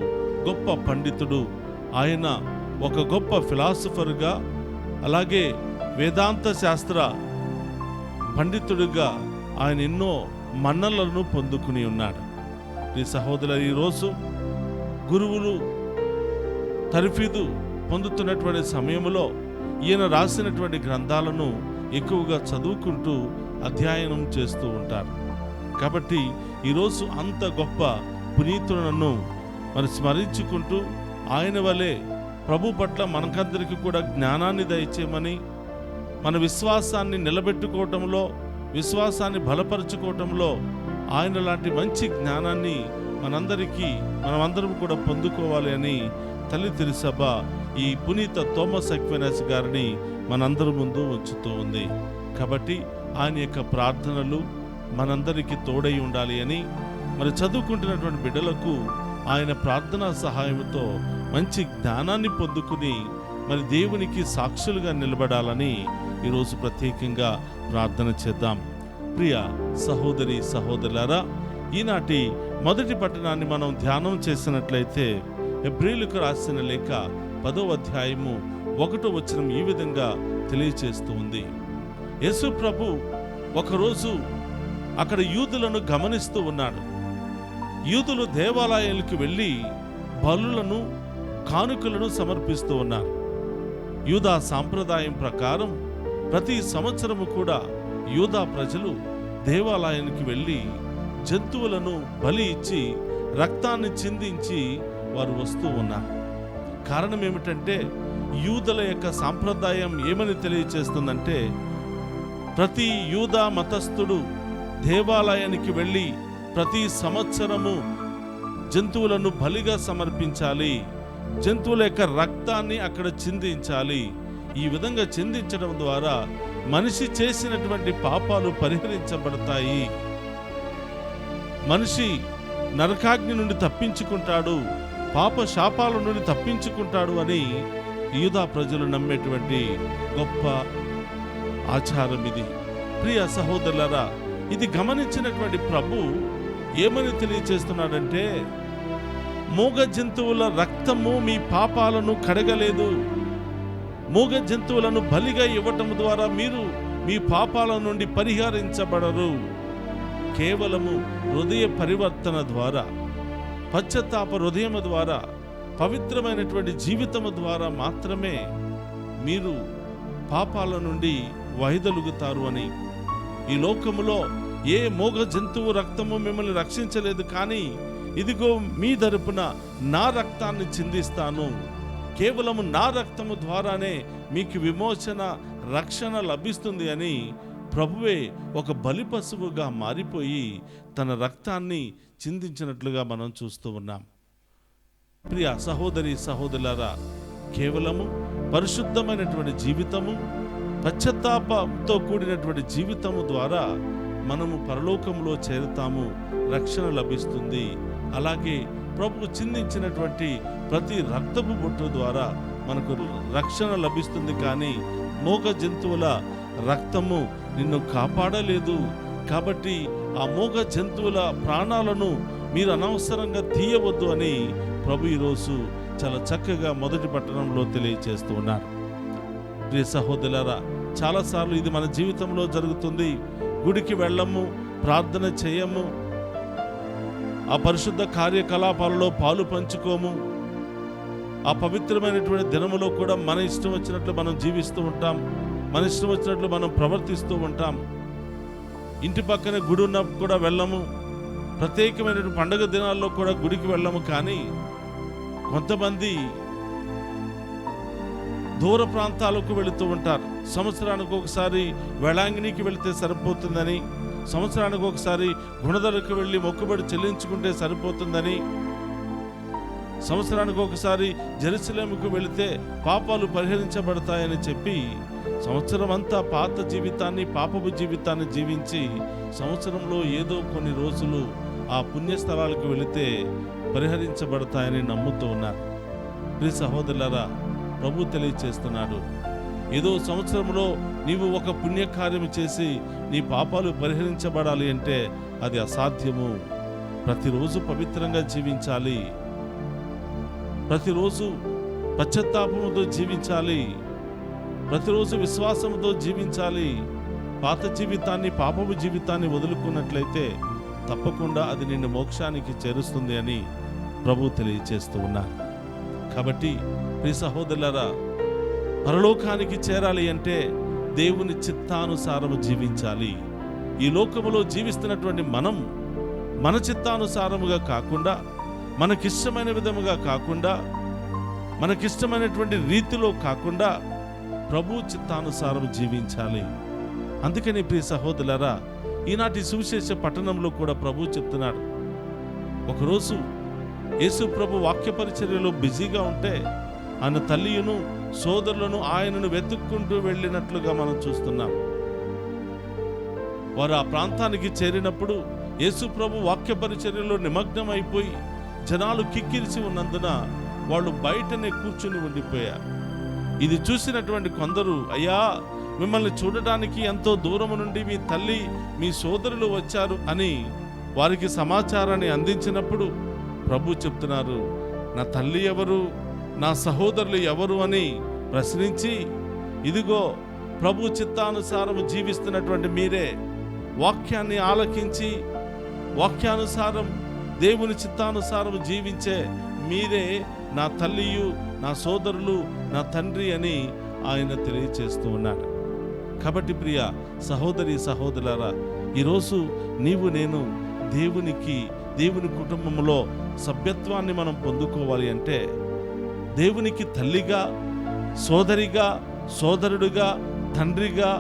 గొప్ప పండితుడు. ఆయన ఒక గొప్ప ఫిలాసఫర్గా, అలాగే వేదాంత శాస్త్ర పండితుడుగా ఆయన ఎన్నో మన్నలను పొందుకుని ఉన్నాడు. ఈ సహోదరులు, ఈరోజు గురువులు తరఫీదు పొందుతున్నటువంటి సమయంలో ఈయన రాసినటువంటి గ్రంథాలను ఎక్కువగా చదువుకుంటూ అధ్యయనం చేస్తూ ఉంటారు. కాబట్టి ఈరోజు అంత గొప్ప పునీతులను మరి స్మరించుకుంటూ ఆయన వలె ప్రభు పట్ల మనకందరికీ కూడా జ్ఞానాన్ని దయచేయమని, మన విశ్వాసాన్ని నిలబెట్టుకోవటంలో, విశ్వాసాన్ని బలపరుచుకోవటంలో ఆయన లాంటి మంచి జ్ఞానాన్ని మనమందరం కూడా పొందుకోవాలి అని తల్లి తిరుసభ ఈ పునీత థోమస్ అక్వినాస్ గారిని మనందరి ముందు ఉంచుతూ ఉంది. కాబట్టి ఆయన యొక్క ప్రార్థనలు మనందరికీ తోడై ఉండాలి అని, మరి చదువుకుంటున్నటువంటి బిడ్డలకు ఆయన ప్రార్థనా సహాయంతో మంచి జ్ఞానాన్ని పొందుకుని మరి దేవునికి సాక్షులుగా నిలబడాలని ఈరోజు ప్రత్యేకంగా ప్రార్థన చేద్దాం. ప్రియ సహోదరి సహోదరులారా, ఈనాటి మొదటి పట్టణాన్ని మనం ధ్యానం చేసినట్లయితే హెబ్రీయులకు రాసిన లేఖ 10వ అధ్యాయము 1వ వచనం ఈ విధంగా తెలియచేస్తూ ఉంది. యేసు ప్రభు ఒకరోజు అక్కడ యూదులను గమనిస్తూ ఉన్నాడు. యూదులు దేవాలయాలకు వెళ్ళి బలులను, కానుకలను సమర్పిస్తూ ఉన్నారు. యూదా సాంప్రదాయం ప్రకారం ప్రతి సంవత్సరము కూడా యూదా ప్రజలు దేవాలయానికి వెళ్ళి జంతువులను బలి ఇచ్చి రక్తాన్ని చిందించి వారు వస్తూ ఉన్నారు. కారణం ఏమిటంటే యూదుల యొక్క సాంప్రదాయం ఏమని తెలియచేస్తుందంటే, ప్రతి యూదా మతస్థుడు దేవాలయానికి వెళ్ళి ప్రతి సంవత్సరము జంతువులను బలిగా సమర్పించాలి, జంతువుల యొక్క రక్తాన్ని అక్కడ చిందించాలి. ఈ విధంగా చిందించడం ద్వారా మనిషి చేసినటువంటి పాపాలు పరిహరించబడతాయి, మనిషి నరకాగ్ని నుండి తప్పించుకుంటాడు, పాప శాపాల నుండి తప్పించుకుంటాడు అని యూదా ప్రజలు నమ్మేటువంటి గొప్ప ఆచారం ఇది. ప్రియ సహోదరులారా, ఇది గమనించినటువంటి ప్రభు ఏమని తెలియచేస్తున్నాడంటే, మూగ జంతువుల రక్తము మీ పాపాలను కడగలేదు. మూగ జంతువులను బలిగా ఇవ్వటం ద్వారా మీరు మీ పాపాల నుండి పరిహరించబడరు. కేవలము హృదయ పరివర్తన ద్వారా, పశ్చాత్తాప హృదయము ద్వారా, పవిత్రమైనటువంటి జీవితము ద్వారా మాత్రమే మీరు పాపాల నుండి వైదొలుగుతారు అని. ఈ లోకములో ఏ మోగ జంతువు రక్తము మిమ్మల్ని రక్షించలేదు, కానీ ఇదిగో మీ తరపున నా రక్తాన్ని చిందిస్తాను, కేవలము నా రక్తము ద్వారానే మీకు విమోచన, రక్షణ లభిస్తుంది అని ప్రభువే ఒక బలి పశువుగా మారిపోయి తన రక్తాన్ని చిందించినట్లుగా మనం చూస్తూ ఉన్నాం. ప్రియ సహోదరి సహోదరులారా, కేవలము పరిశుద్ధమైనటువంటి జీవితము, పశ్చాత్తాపంతో కూడినటువంటి జీవితము ద్వారా మనము పరలోకంలో చేరుతాము, రక్షణ లభిస్తుంది. అలాగే ప్రభు చిందించినటువంటి ప్రతి రక్తపు బొట్టు ద్వారా మనకు రక్షణ లభిస్తుంది. కానీ మూగ జంతువుల రక్తము నిన్ను కాపాడలేదు. కాబట్టి ఆ మూగ జంతువుల ప్రాణాలను మీరు అనవసరంగా తీయవద్దు అని ప్రభు ఈరోజు చాలా చక్కగా మొదటి పట్టణంలో తెలియచేస్తూ ఉన్నారు. ప్రియ సహోదరులారా, చాలాసార్లు ఇది మన జీవితంలో జరుగుతుంది. గుడికి వెళ్ళము, ప్రార్థన చేయము, ఆ పరిశుద్ధ కార్యకలాపాలలో పాలు పంచుకోము. ఆ పవిత్రమైనటువంటి దినములో కూడా మన ఇష్టం వచ్చినట్లు మనం జీవిస్తూ ఉంటాం, మన ఇష్టం వచ్చినట్లు మనం ప్రవర్తిస్తూ ఉంటాం. ఇంటి పక్కనే గుడి ఉన్నప్పుడు కూడా వెళ్ళము, ప్రత్యేకమైనటువంటి పండుగ దినాల్లో కూడా గుడికి వెళ్ళము. కానీ కొంతమంది దూర ప్రాంతాలకు వెళుతూ ఉంటారు. సంవత్సరానికి ఒకసారి వేళాంగినికి వెళితే సరిపోతుందని, సంవత్సరానికి ఒకసారి గుణదలకు వెళ్ళి మొక్కుబడి చెల్లించుకుంటే సరిపోతుందని, సంవత్సరానికి ఒకసారి జెరూసలేముకు వెళితే పాపాలు పరిహరించబడతాయని చెప్పి సంవత్సరం అంతా పాత జీవితాన్ని, పాపపు జీవితాన్ని జీవించి సంవత్సరంలో ఏదో కొన్ని రోజులు ఆ పుణ్యస్థలాలకు వెళితే పరిహరించబడతాయని నమ్ముతూ ఉన్నారు. ప్రియ సహోదరులారా, ప్రభు తెలియచేస్తున్నాడు, ఏదో సంవత్సరంలో నీవు ఒక పుణ్యకార్యం చేసి నీ పాపాలు పరిహరించబడాలి అంటే అది అసాధ్యము. ప్రతిరోజు పవిత్రంగా జీవించాలి, ప్రతిరోజు పశ్చాత్తాపముతో జీవించాలి, ప్రతిరోజు విశ్వాసంతో జీవించాలి. పాత జీవితాన్ని, పాపపు జీవితాన్ని వదులుకున్నట్లయితే తప్పకుండా అది నిన్ను మోక్షానికి చేరుస్తుంది అని ప్రభు తెలియచేస్తూ ఉన్నారు. కాబట్టి ప్రియ సహోదరులారా, పరలోకానికి చేరాలి అంటే, దేవుని చిత్తానుసారము జీవించాలి. ఈ లోకములో జీవిస్తున్నటువంటి మనం మన చిత్తానుసారముగా కాకుండా, మనకిష్టమైన విధముగా కాకుండా, మనకిష్టమైనటువంటి రీతిలో కాకుండా ప్రభు చిత్తానుసారం జీవించాలి. అందుకని ప్రియ సహోదరులారా, ఈనాటి సువిశేష పట్టణంలో కూడా ప్రభు చెప్తున్నాడు. ఒకరోజు యేసు ప్రభు వాక్య పరిచర్యలో బిజీగా ఉంటే ఆయన తల్లియును సోదరులను ఆయనను వెతుక్కుంటూ వెళ్ళినట్లుగా మనం చూస్తున్నాం. వారు ఆ ప్రాంతానికి చేరినప్పుడు యేసు ప్రభు వాక్య పరిచర్యలో నిమగ్నం అయిపోయి జనాలు కిక్కిరిసి ఉన్నందున వాళ్ళు బయటనే కూర్చుని ఉండిపోయారు. ఇది చూసినటువంటి కొందరు, అయ్యా, మిమ్మల్ని చూడటానికి ఎంతో దూరం నుండి మీ తల్లి మీ సోదరులు వచ్చారు అని వారికి సమాచారాన్ని అందించినప్పుడు ప్రభు చెప్తున్నారు, నా తల్లి ఎవరు, నా సహోదరులు ఎవరు అని ప్రశ్నించి, ఇదిగో ప్రభు చిత్తానుసారము జీవిస్తున్నటువంటి మీరే, వాక్యాన్ని ఆలకించి వాక్యానుసారం దేవుని చిత్తానుసారం జీవించే మీరే నా తల్లియు నా సోదరులు నా తండ్రి అని ఆయన తెలియచేస్తూ ఉన్నాడు. కాబట్టి ప్రియ సహోదరి సహోదరులారా, ఈరోజు నీవు నేను దేవుని కుటుంబంలో సభ్యత్వాన్ని మనం పొందుకోవాలి అంటే, దేవునికి తల్లిగా, సోదరిగా, సోదరుడిగా, తండ్రిగా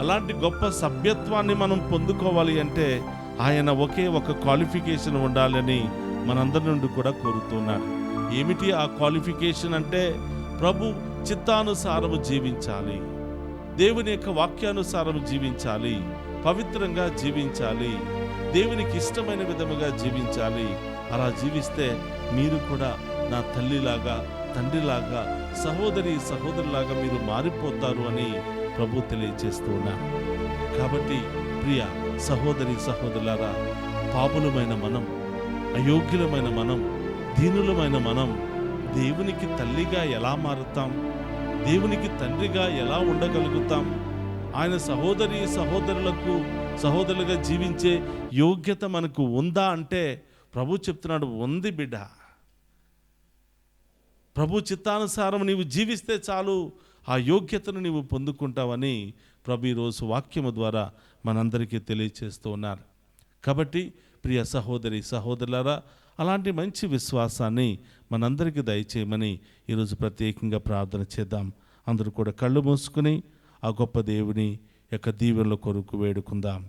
అలాంటి గొప్ప సభ్యత్వాన్ని మనం పొందుకోవాలి అంటే ఆయన ఒకే ఒక క్వాలిఫికేషన్ ఉండాలని మనందరి నుండి కూడా కోరుతున్నాడు. ఏమిటి ఆ క్వాలిఫికేషన్ అంటే, ప్రభు చిత్తానుసారము జీవించాలి, దేవుని యొక్క వాక్యానుసారం జీవించాలి, పవిత్రంగా జీవించాలి, దేవునికి ఇష్టమైన విధముగా జీవించాలి. అలా జీవిస్తే మీరు కూడా నా తల్లిలాగా, తండ్రిలాగా, సహోదరులాగా మీరు మారిపోతారు అని ప్రభు తెలియజేస్తూ ఉన్నారు. కాబట్టి ప్రియ సహోదరి సహోదరులారా, పాపులమైన మనం, అయోగ్యులమైన మనం, దీనులమైన మనం దేవునికి తల్లిగా ఎలా మారుతాం, దేవునికి తండ్రిగా ఎలా ఉండగలుగుతాం, ఆయన సహోదరులుగా జీవించే యోగ్యత మనకు ఉందా అంటే ప్రభు చెప్తున్నాడు, ఉంది బిడ్డ. ప్రభు చిత్తానుసారం నీవు జీవిస్తే చాలు, ఆ యోగ్యతను నీవు పొందుకుంటావని ప్రభు ఈరోజు వాక్యము ద్వారా మనందరికీ తెలియచేస్తూ ఉన్నారు. కాబట్టి ప్రియ సహోదరి సహోదరులారా, అలాంటి మంచి విశ్వాసాన్ని మనందరికీ దయచేయమని ఈరోజు ప్రత్యేకంగా ప్రార్థన చేద్దాం. అందరూ కూడా కళ్ళు మూసుకుని ఆ గొప్ప దేవుని యొక్క దీవెనల కొరకు వేడుకుందాం.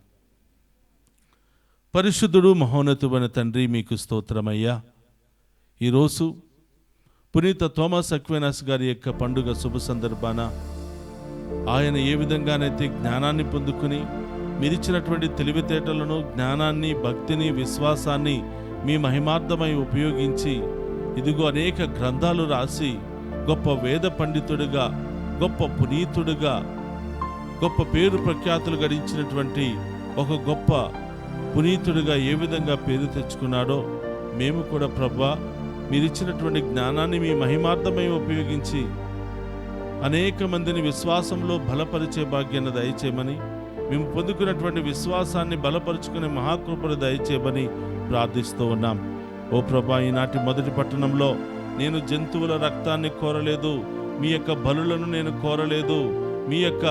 పరిశుద్ధుడు మహోన్నతుడైన తండ్రి, మీకు స్తోత్రమయ్యా. ఈరోజు పునీత థోమస్ అక్వినాస్ గారి యొక్క పండుగ శుభ సందర్భాన ఆయన ఏ విధంగానైతే జ్ఞానాన్ని పొందుకుని మీరిచ్చినటువంటి తెలివితేటలను, జ్ఞానాన్ని, భక్తిని, విశ్వాసాన్ని మీ మహిమార్థమై ఉపయోగించి ఇదిగో అనేక గ్రంథాలు రాసి గొప్ప వేద పండితుడిగా, గొప్ప పునీతుడిగా, గొప్ప పేరు ప్రఖ్యాతులు గడించినటువంటి ఒక గొప్ప పునీతుడిగా ఏ విధంగా పేరు తెచ్చుకున్నాడో మేము కూడా ప్రభువా మీరిచ్చినటువంటి జ్ఞానాన్ని మీ మహిమార్థమై ఉపయోగించి అనేక మందిని విశ్వాసంలో బలపరిచే భాగ్యాన్ని దయచేయమని, మేము పొందుకున్నటువంటి విశ్వాసాన్ని బలపరుచుకునే మహాకృపను దయచేయమని ప్రార్థిస్తూ ఉన్నాం. ఓ ప్రభా, ఈనాటి మొదటి పట్టణంలో నేను జంతువుల రక్తాన్ని కోరలేదు, మీ యొక్క బలులను నేను కోరలేదు, మీ యొక్క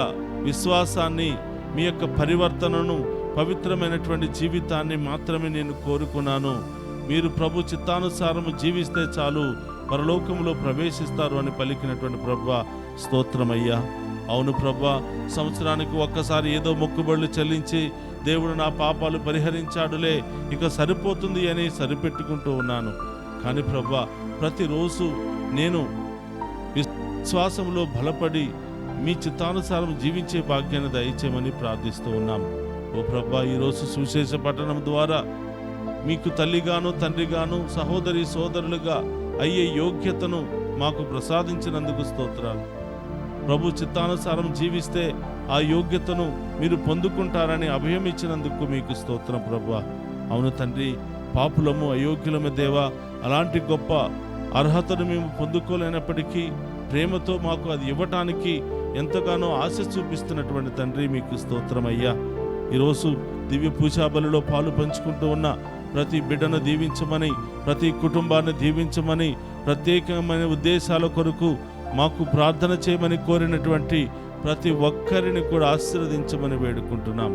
విశ్వాసాన్ని, మీ యొక్క పరివర్తనను, పవిత్రమైనటువంటి జీవితాన్ని మాత్రమే నేను కోరుకున్నాను. మీరు ప్రభు చిత్తానుసారము జీవిస్తే చాలు, పరలోకంలో ప్రవేశిస్తారు అని పలికినటువంటి ప్రభువా స్తోత్రమయ్యా. అవును ప్రభువా, సంవత్సరానికి ఒక్కసారి ఏదో మొక్కుబడులు చెల్లించి దేవుడు నా పాపాలు పరిహరించాడులే, ఇక సరిపోతుంది అని సరిపెట్టుకుంటూ ఉన్నాను. కానీ ప్రభువా, ప్రతిరోజు నేను విశ్వాసంలో బలపడి మీ చిత్తానుసారం జీవించే భాగ్యాన్ని దయచేయమని ప్రార్థిస్తూ ఉన్నాం. ఓ ప్రభువా, ఈరోజు సువిశేష పట్టణం ద్వారా మీకు తల్లిగాను, తండ్రిగాను, సహోదరి సోదరులుగా అయ్యే యోగ్యతను మాకు ప్రసాదించినందుకు స్తోత్రాలు. ప్రభు చిత్తానుసారం జీవిస్తే ఆ యోగ్యతను మీరు పొందుకుంటారని అభయం ఇచ్చినందుకు మీకు స్తోత్రం ప్రభువా. అవును తండ్రి, పాపులము, అయోగ్యులము దేవా, అలాంటి గొప్ప అర్హతను మేము పొందుకోలేనప్పటికీ ప్రేమతో మాకు అది ఇవ్వటానికి ఎంతగానో ఆశ చూపిస్తున్నటువంటి తండ్రి మీకు స్తోత్రమయ్యా. ఈరోజు దివ్య పూజా బలిలో పాలు పంచుకుంటూ ఉన్న ప్రతి బిడ్డను దీవించమని, ప్రతి కుటుంబాన్ని దీవించమని, ప్రత్యేకమైన ఉద్దేశాల కొరకు మాకు ప్రార్థన చేయమని కోరినటువంటి ప్రతి ఒక్కరిని కూడా ఆశీర్వదించమని వేడుకుంటున్నాం.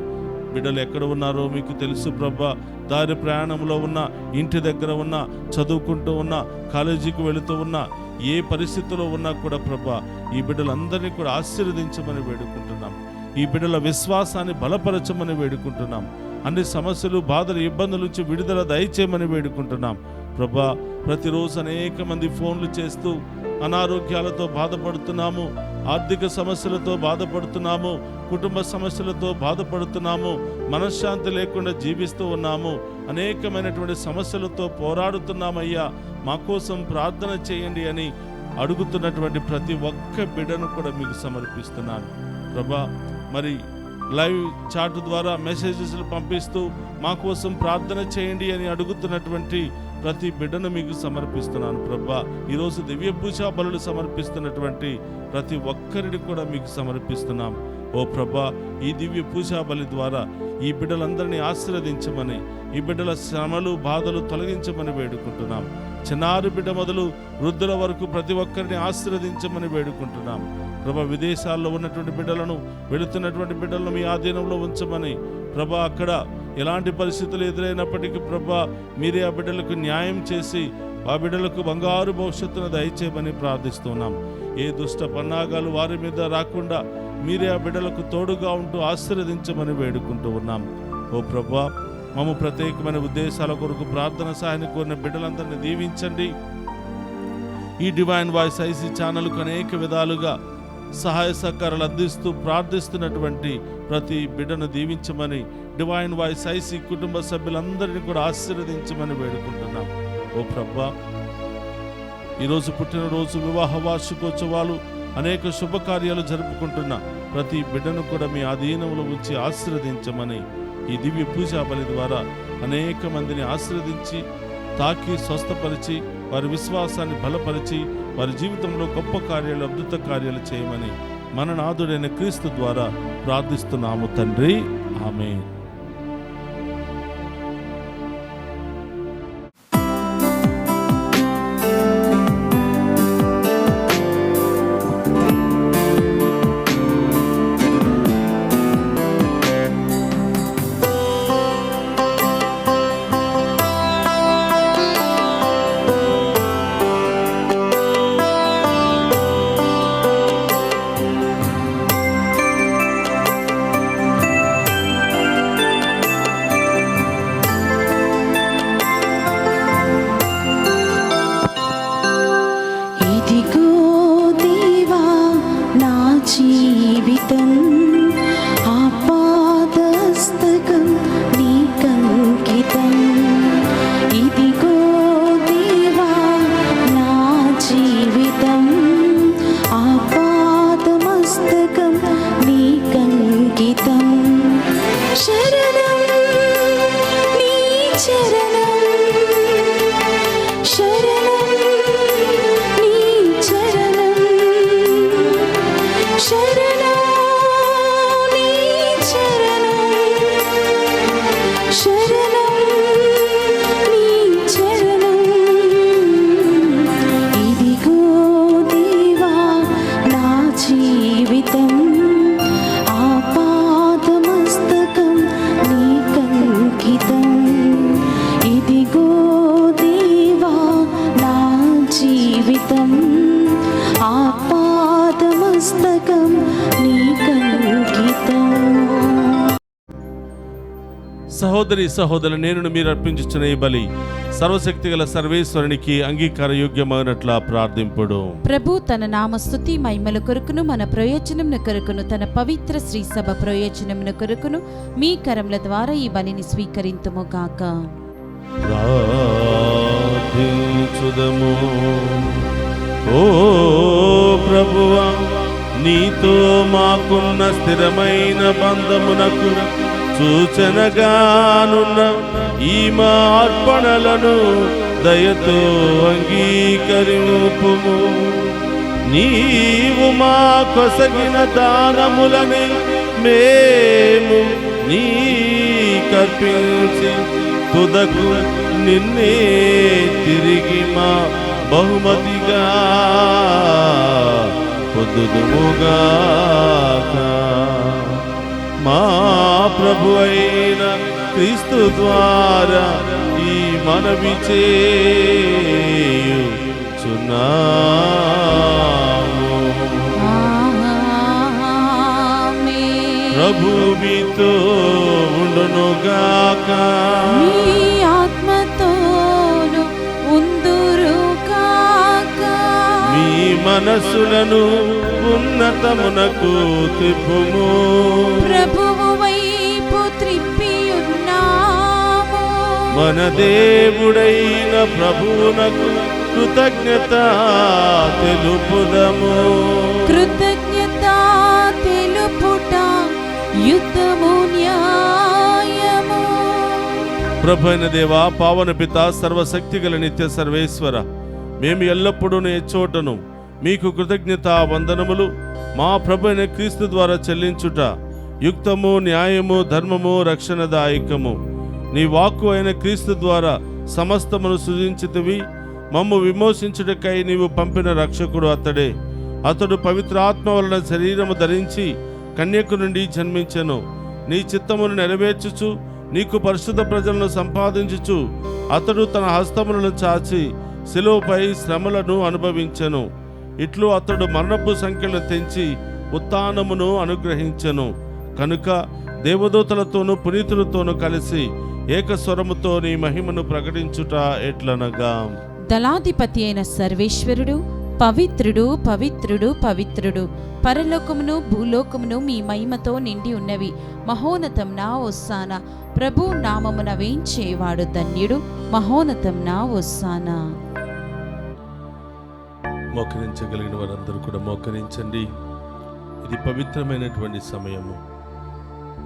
బిడ్డలు ఎక్కడ ఉన్నారో మీకు తెలుసు ప్రభా. దారి ప్రయాణంలో ఉన్న, ఇంటి దగ్గర ఉన్న, చదువుకుంటూ ఉన్న, కాలేజీకి వెళుతూ ఉన్న, ఏ పరిస్థితిలో ఉన్నా కూడా ప్రభా ఈ బిడ్డలందరినీ కూడా ఆశీర్వదించమని వేడుకుంటున్నాం. ఈ బిడ్డల విశ్వాసాన్ని బలపరచమని వేడుకుంటున్నాం. అన్ని సమస్యలు, బాధలు, ఇబ్బందుల నుంచి విడుదల దయచేయమని వేడుకుంటున్నాం ప్రభా. ప్రతిరోజు అనేక మంది ఫోన్లు చేస్తూ అనారోగ్యాలతో బాధపడుతున్నాము, ఆర్థిక సమస్యలతో బాధపడుతున్నాము, కుటుంబ సమస్యలతో బాధపడుతున్నాము, మనశ్శాంతి లేకుండా జీవిస్తూ ఉన్నాము, అనేకమైనటువంటి సమస్యలతో పోరాడుతున్నామయ్యా, మా కోసం ప్రార్థన చేయండి అని అడుగుతున్నటువంటి ప్రతి ఒక్క బిడ్డను కూడా మీకు సమర్పిస్తున్నాను ప్రభా. మరి లైవ్ చాట్ ద్వారా మెసేజెస్లు పంపిస్తూ మా కోసం ప్రార్థన చేయండి అని అడుగుతున్నటువంటి ప్రతి బిడ్డను మీకు సమర్పిస్తున్నాను ప్రభా. ఈరోజు దివ్య పూజా బలులు సమర్పిస్తున్నటువంటి ప్రతి ఒక్కరిని కూడా మీకు సమర్పిస్తున్నాం ఓ ప్రభా. ఈ దివ్య పూజా బలి ద్వారా ఈ బిడ్డలందరినీ ఆశీర్వదించమని, ఈ బిడ్డల శ్రమలు, బాధలు తొలగించమని వేడుకుంటున్నాం. చిన్నారి బిడ్డ మొదలు వృద్ధుల వరకు ప్రతి ఒక్కరిని ఆశీర్వదించమని వేడుకుంటున్నాం ప్రభా. విదేశాల్లో ఉన్నటువంటి బిడ్డలను, వెళుతున్నటువంటి బిడ్డలను మీ ఆధీనంలో ఉంచమని ప్రభా. అక్కడ ఎలాంటి పరిస్థితులు ఎదురైనప్పటికీ ప్రభా మీరే ఆ బిడ్డలకు న్యాయం చేసి ఆ బిడ్డలకు బంగారు భవిష్యత్తును దయచేయమని ప్రార్థిస్తున్నాం. ఏ దుష్ట పన్నాగాలు వారి మీద రాకుండా మీరే ఆ బిడ్డలకు తోడుగా ఉంటూ ఆశీర్వదించమని వేడుకుంటూ ఉన్నాం ఓ ప్రభా. మమ్మ ప్రత్యేకమైన ఉద్దేశాల కొరకు ప్రార్థన సహాయాన్ని కోరిన బిడ్డలందరినీ దీవించండి. ఈ డివైన్ వాయిస్ ఐసీ ఛానల్కు అనేక విధాలుగా సహాయ సహకారాలు అందిస్తూ ప్రార్థిస్తున్నటువంటి ప్రతి బిడ్డను దీవించమని, డివైన్ వాయిస్ ఐసీ కుటుంబ సభ్యులందరినీ కూడా ఆశీర్వదించమని వేడుకుంటున్నాం ఓ ప్రభా. ఈరోజు పుట్టినరోజు, వివాహ వార్షికోత్సవాలు, అనేక శుభకార్యాలు జరుపుకుంటున్న ప్రతి బిడ్డను కూడా మీ ఆధీనంలో ఉంచి ఆశీర్వదించమని ఈ దివ్య పూజా బలి ద్వారా అనేక మందిని ఆశీర్వదించి, తాకి, స్వస్థపరిచి, వారి విశ్వాసాన్ని బలపరిచి, వారి జీవితంలో గొప్ప కార్యాలు, అద్భుత కార్యాలు చేయమని మన నాథుడైన క్రీస్తు ద్వారా ప్రార్థిస్తున్నాము తండ్రి. ఆమేన్. సహోదరి సహోదరు, నేను మీరు అర్పించుచున్న ఈ బలి సర్వశక్తిగల సర్వేశ్వరునికి అంగీకార యోగ్యమైనట్లా ప్రార్థింపుడు. ప్రభు తన నామ స్తుతి మహిమల కొరకును మన ప్రయోజనమున కొరకును తన పవిత్ర శ్రీ సభ ప్రయోజనమున కొరకును మీ కరముల ద్వారా ఈ బలిని స్వీకరింతుము గాక. ప్రార్థించుదము. ఓ ప్రభువా, నీతో మాకున్న స్థిరమైన బంధమునకు సూచనగానున్న ఈ మా అర్పణలను దయతో అంగీకరింపుము. నీవు మా కొసగిన దానములని మేము నీకర్పించి తుదకు నిన్నే తిరిగి మా బహుమతిగా పొందుదుముగాక. మా ప్రభు అయిన క్రీస్తు ద్వారా ఈ మనవి చేయుచున్నాము. ప్రభు మీతో ఉండునుగాక. మీ ఆత్మతోను ఉందురుగాక. మీ మనస్సులను ఉన్నతమునకు త్రిప్పుము. ప్రభువు వైపు త్రిప్పియున్నాము. మన దేవుడైన ప్రభువునకు కృతజ్ఞత తెలుపుదము. కృతజ్ఞత తెలుపుట యుద్ధము న్యాయము. ప్రభు అయిన దేవా, పావన పిత, సర్వశక్తి గల నిత్య సర్వేశ్వర, మేము ఎల్లప్పుడూ నీ చోటను మీకు కృతజ్ఞత వందనములు మా ప్రభు అయిన క్రీస్తు ద్వారా చెల్లించుట యుక్తము, న్యాయము, ధర్మము, రక్షణదాయకము. నీ వాక్కు అయిన క్రీస్తు ద్వారా సమస్తమును సృజించితివి. మమ్ము విమోచించుటకై నీవు పంపిన రక్షకుడు అతడే. అతడు పవిత్ర ఆత్మ వలన శరీరము ధరించి కన్యక నుండి జన్మించెను. నీ చిత్తమును నెరవేర్చుచు నీకు పరిశుద్ధ ప్రజలను సంపాదించుచు అతడు తన హస్తములను చాచి శిలువపై శ్రమలను అనుభవించెను. ఇట్లు అతడు మరణపు సంఖ్యలను తెంచి ఉత్థానమును అనుగ్రహించెను. కనుక దేవదూతలతోనూ పునీతులతోనూ కలిసి ఏకస్వరముతో నీ మహిమను ప్రకటించుట ఎట్లనగా, దళాధిపతి అయిన సర్వేశ్వరుడు పవిత్రుడు, పవిత్రుడు, పవిత్రుడు, పరలోకమును భూలోకమును మీ మహిమతో నిండి ఉన్నవి. మహోన్నతంనా ఒస్సానా. ప్రభు నామమున వేంచేవాడు ధన్యుడు. మహోన్నతంనా ఒస్సానా. మోకరించగలిగిన వారందరూ కూడా మోకరించండి. ఇది పవిత్రమైనటువంటి సమయము.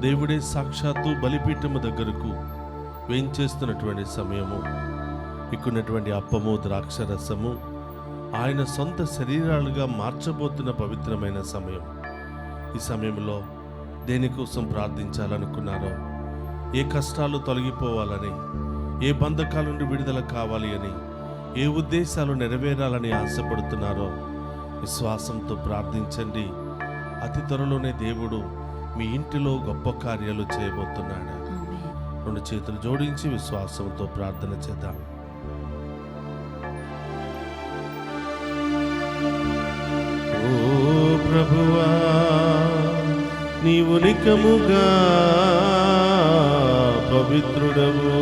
దేవుడే సాక్షాత్తు బలిపీఠము దగ్గరకు వేంచేస్తున్నటువంటి సమయము. ఇక్కున్నటువంటి అప్పము, ద్రాక్షరసము ఆయన సొంత శరీరాలుగా మార్చబోతున్న పవిత్రమైన సమయం. ఈ సమయంలో దేనికోసం ప్రార్థించాలనుకున్నారో, ఏ కష్టాలు తొలగిపోవాలని, ఏ బంధకాల నుండి విడుదల కావాలి అని, ఏ ఉద్దేశాలు నెరవేరాలని ఆశపడుతున్నారో విశ్వాసంతో ప్రార్థించండి. అతి త్వరలోనే దేవుడు మీ ఇంటిలో గొప్ప కార్యాలు చేయబోతున్నాడు. రెండు చేతులు జోడించి విశ్వాసంతో ప్రార్థన చేద్దాం. ఓ ప్రభువా, నీవు నికముగా పవిత్రుడవు,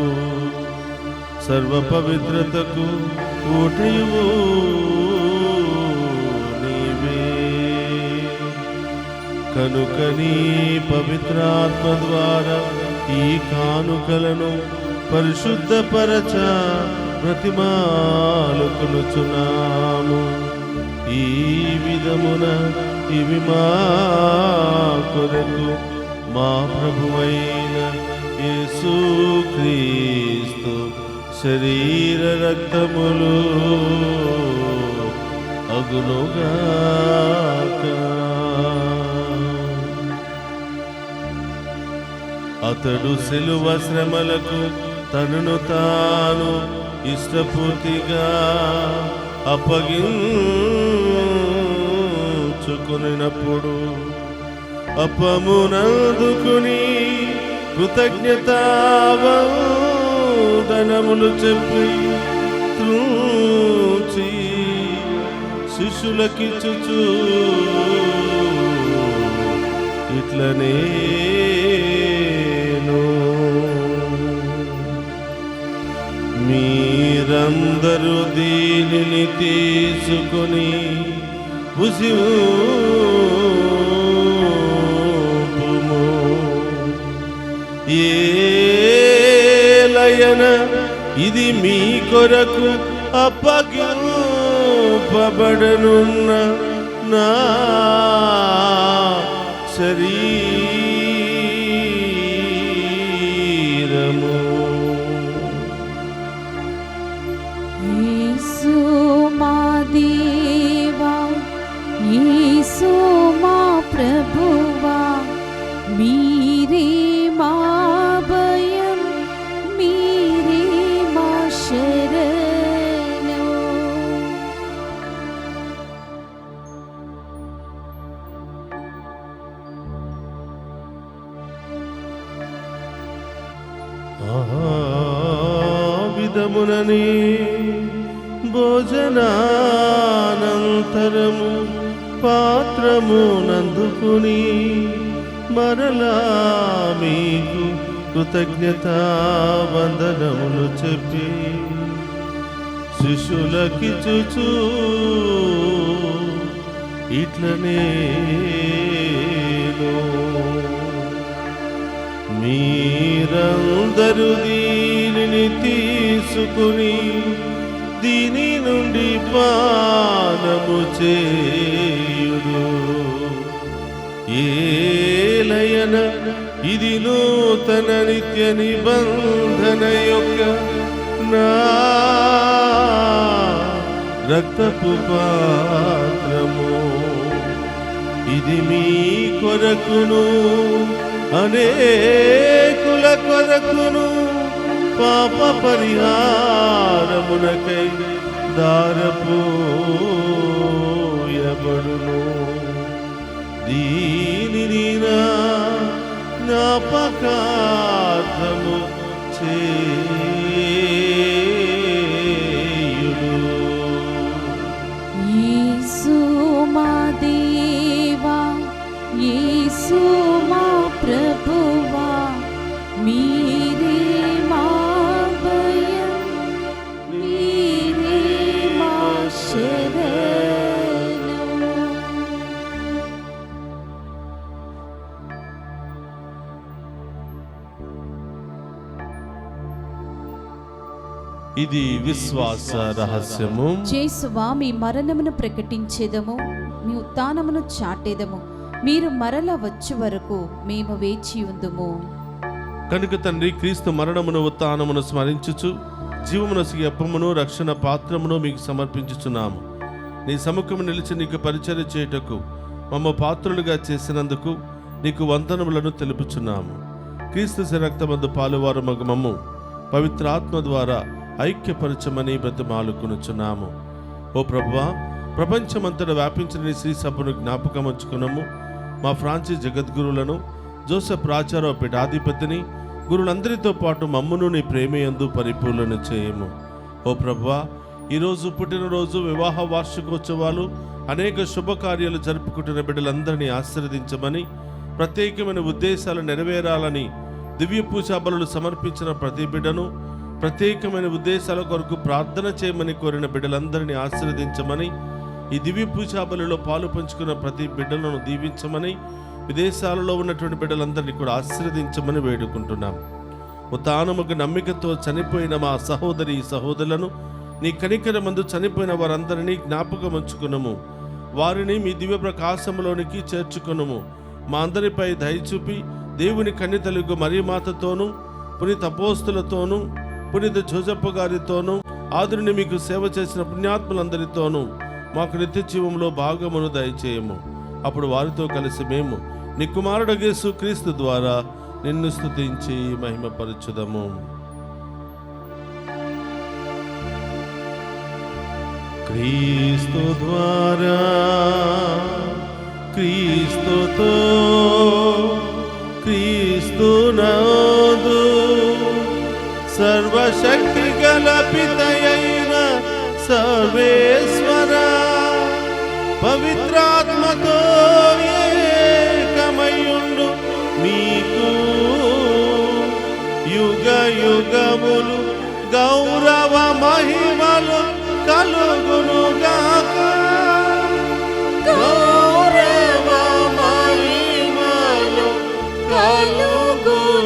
సర్వ పవిత్రతకు ఊటయువు నీవే. కనుక నీ పవిత్రాత్మ ద్వారా ఈ కానుకలను పరిశుద్ధపరచ బ్రతిమాలుకొనుచున్నాము. ఈ విధమున ఇవి మా కొరకు మా ప్రభువైన యేసుక్రీస్తు శరీర రక్తములు అగునుగాక. అతడు శిలువ శ్రమలకు తనను తాను ఇష్టపూర్తిగా అప్పగించుకున్నప్పుడు అప్పమునందుకుని కృతజ్ఞతావందనములు చెప్పి త్రూచి శిష్యులకిచ్చుచు ఇట్లనే మీరందరూ దీనిని తీసుకొని భుజింపుము. ఏలయన ఇది మీ కొరకు అప్పగింపబడనున్న నా శరీరము. యేసు మా దేవా, యేసు మా ప్రభువా, మీరే మా భయం, మీరే మా శరణం. ఆ విధమునని భోజనానంతరము పాత్రము నందుకుని మరలా మీకు కృతజ్ఞతా వందనములు చెప్పి శిష్యులకిచ్చుచు ఇట్లనే మీరందరూ దీనిని తీసుకుని దీని నుండి పానము చేయుడు. ఏలయన ఇది నూతన నిత్య నిబంధన యొక్క నా రక్తపు పాత్రము. ఇది మీ కొరకును అనేకుల కొరకును పాప పరిహారమునకై దారపోయబడును. దీనిని నా జ్ఞాపకార్థము చేయుడు. యేసు మా దేవా, యేసు మా ప్రభువా, మీరే మా భయం, మీరే మా శరణం. ఇది విశ్వాస రహస్యము. యేసువా, మీ మరణమును ప్రకటించేదము, మీ ఉత్థానమును చాటేదము. మీరు మరల వచ్చే వరకు మేము వేచి ఉందుము. కనుక తండ్రి, క్రీస్తు మరణమును ఉత్థానమును స్మరించుచు జీవమునొసగి అప్పమును రక్షణ పాత్రమును మీకు సమర్పించుచున్నాము. నీ సముఖము నిలిచి నీకు పరిచర్య చేయుటకు మమ్మ పాత్రులుగా చేసినందుకు నీకు వందనములను తెలుపుచున్నాము. క్రీస్తు రక్తమందు పాలువారు మగమము పవిత్రాత్మ ద్వారా ఐక్యపరచమని బ్రతిమాలుకొనుచున్నాము. ఓ ప్రభువా, ప్రపంచమంతటా వ్యాపించిన నీ శ్రీ సభను జ్ఞాపకం ఉంచుకున్నాము. మా ఫ్రాన్సిస్ జగద్గురులను, జోసెఫ్ రాచారో పీఠాధిపతిని, గురులందరితో పాటు మమ్మును నీ ప్రేమయందు పరిపూర్ణ చేయము. ఓ ప్రభువా, ఈరోజు పుట్టినరోజు, వివాహ వార్షికోత్సవాలు, అనేక శుభకార్యాలు జరుపుకుంటున్న బిడ్డలందరినీ ఆశీర్వదించమని, ప్రత్యేకమైన ఉద్దేశాలు నెరవేరాలని దివ్య పూజా బలులు సమర్పించిన ప్రతి బిడ్డను, ప్రత్యేకమైన ఉద్దేశాల కొరకు ప్రార్థన చేయమని కోరిన బిడ్డలందరినీ ఆశీర్వదించమని, ఈ దివ్య పూజా బలులో పాలు పంచుకున్న ప్రతి బిడ్డలను దీవించమని, విదేశాలలో ఉన్నటువంటి బిడ్డలందరినీ కూడా ఆశీర్వదించమని వేడుకుంటున్నాం. ఉత్థానముకు నమ్మికతో చనిపోయిన మా సహోదరి సహోదరులను నీ కనికరమందు చనిపోయిన వారందరినీ జ్ఞాపకం ఉంచుకున్నాము. వారిని మీ దివ్య ప్రకాశంలోనికి చేర్చుకున్నాము. మా అందరిపై దయ చూపి దేవుని కన్యతలుగు మరియమాతతోనూ, పునీత అపోస్తులతోనూ, పునీత జోజప్ప గారితోనూ, ఆదుని మీకు సేవ చేసిన పుణ్యాత్ములందరితోనూ మాకు నిత్య జీవంలో భాగమును దయచేయము. అప్పుడు వారితో కలిసి మేము నీ కుమారుడు యేసు క్రీస్తు ద్వారా నిన్ను స్తుతించి మహిమపరచుదము. క్రీస్తు ద్వారా, క్రీస్తుతో, క్రీస్తునందు సర్వశక్తి గల పితయైన సర్వేశ్వర పవిత్రాత్మతో ఏకమయుండు మీకు యుగ యుగములు గౌరవ మహిమలు కలుగునుగాక. గౌరవ మహిమలు కలుగునుగాక.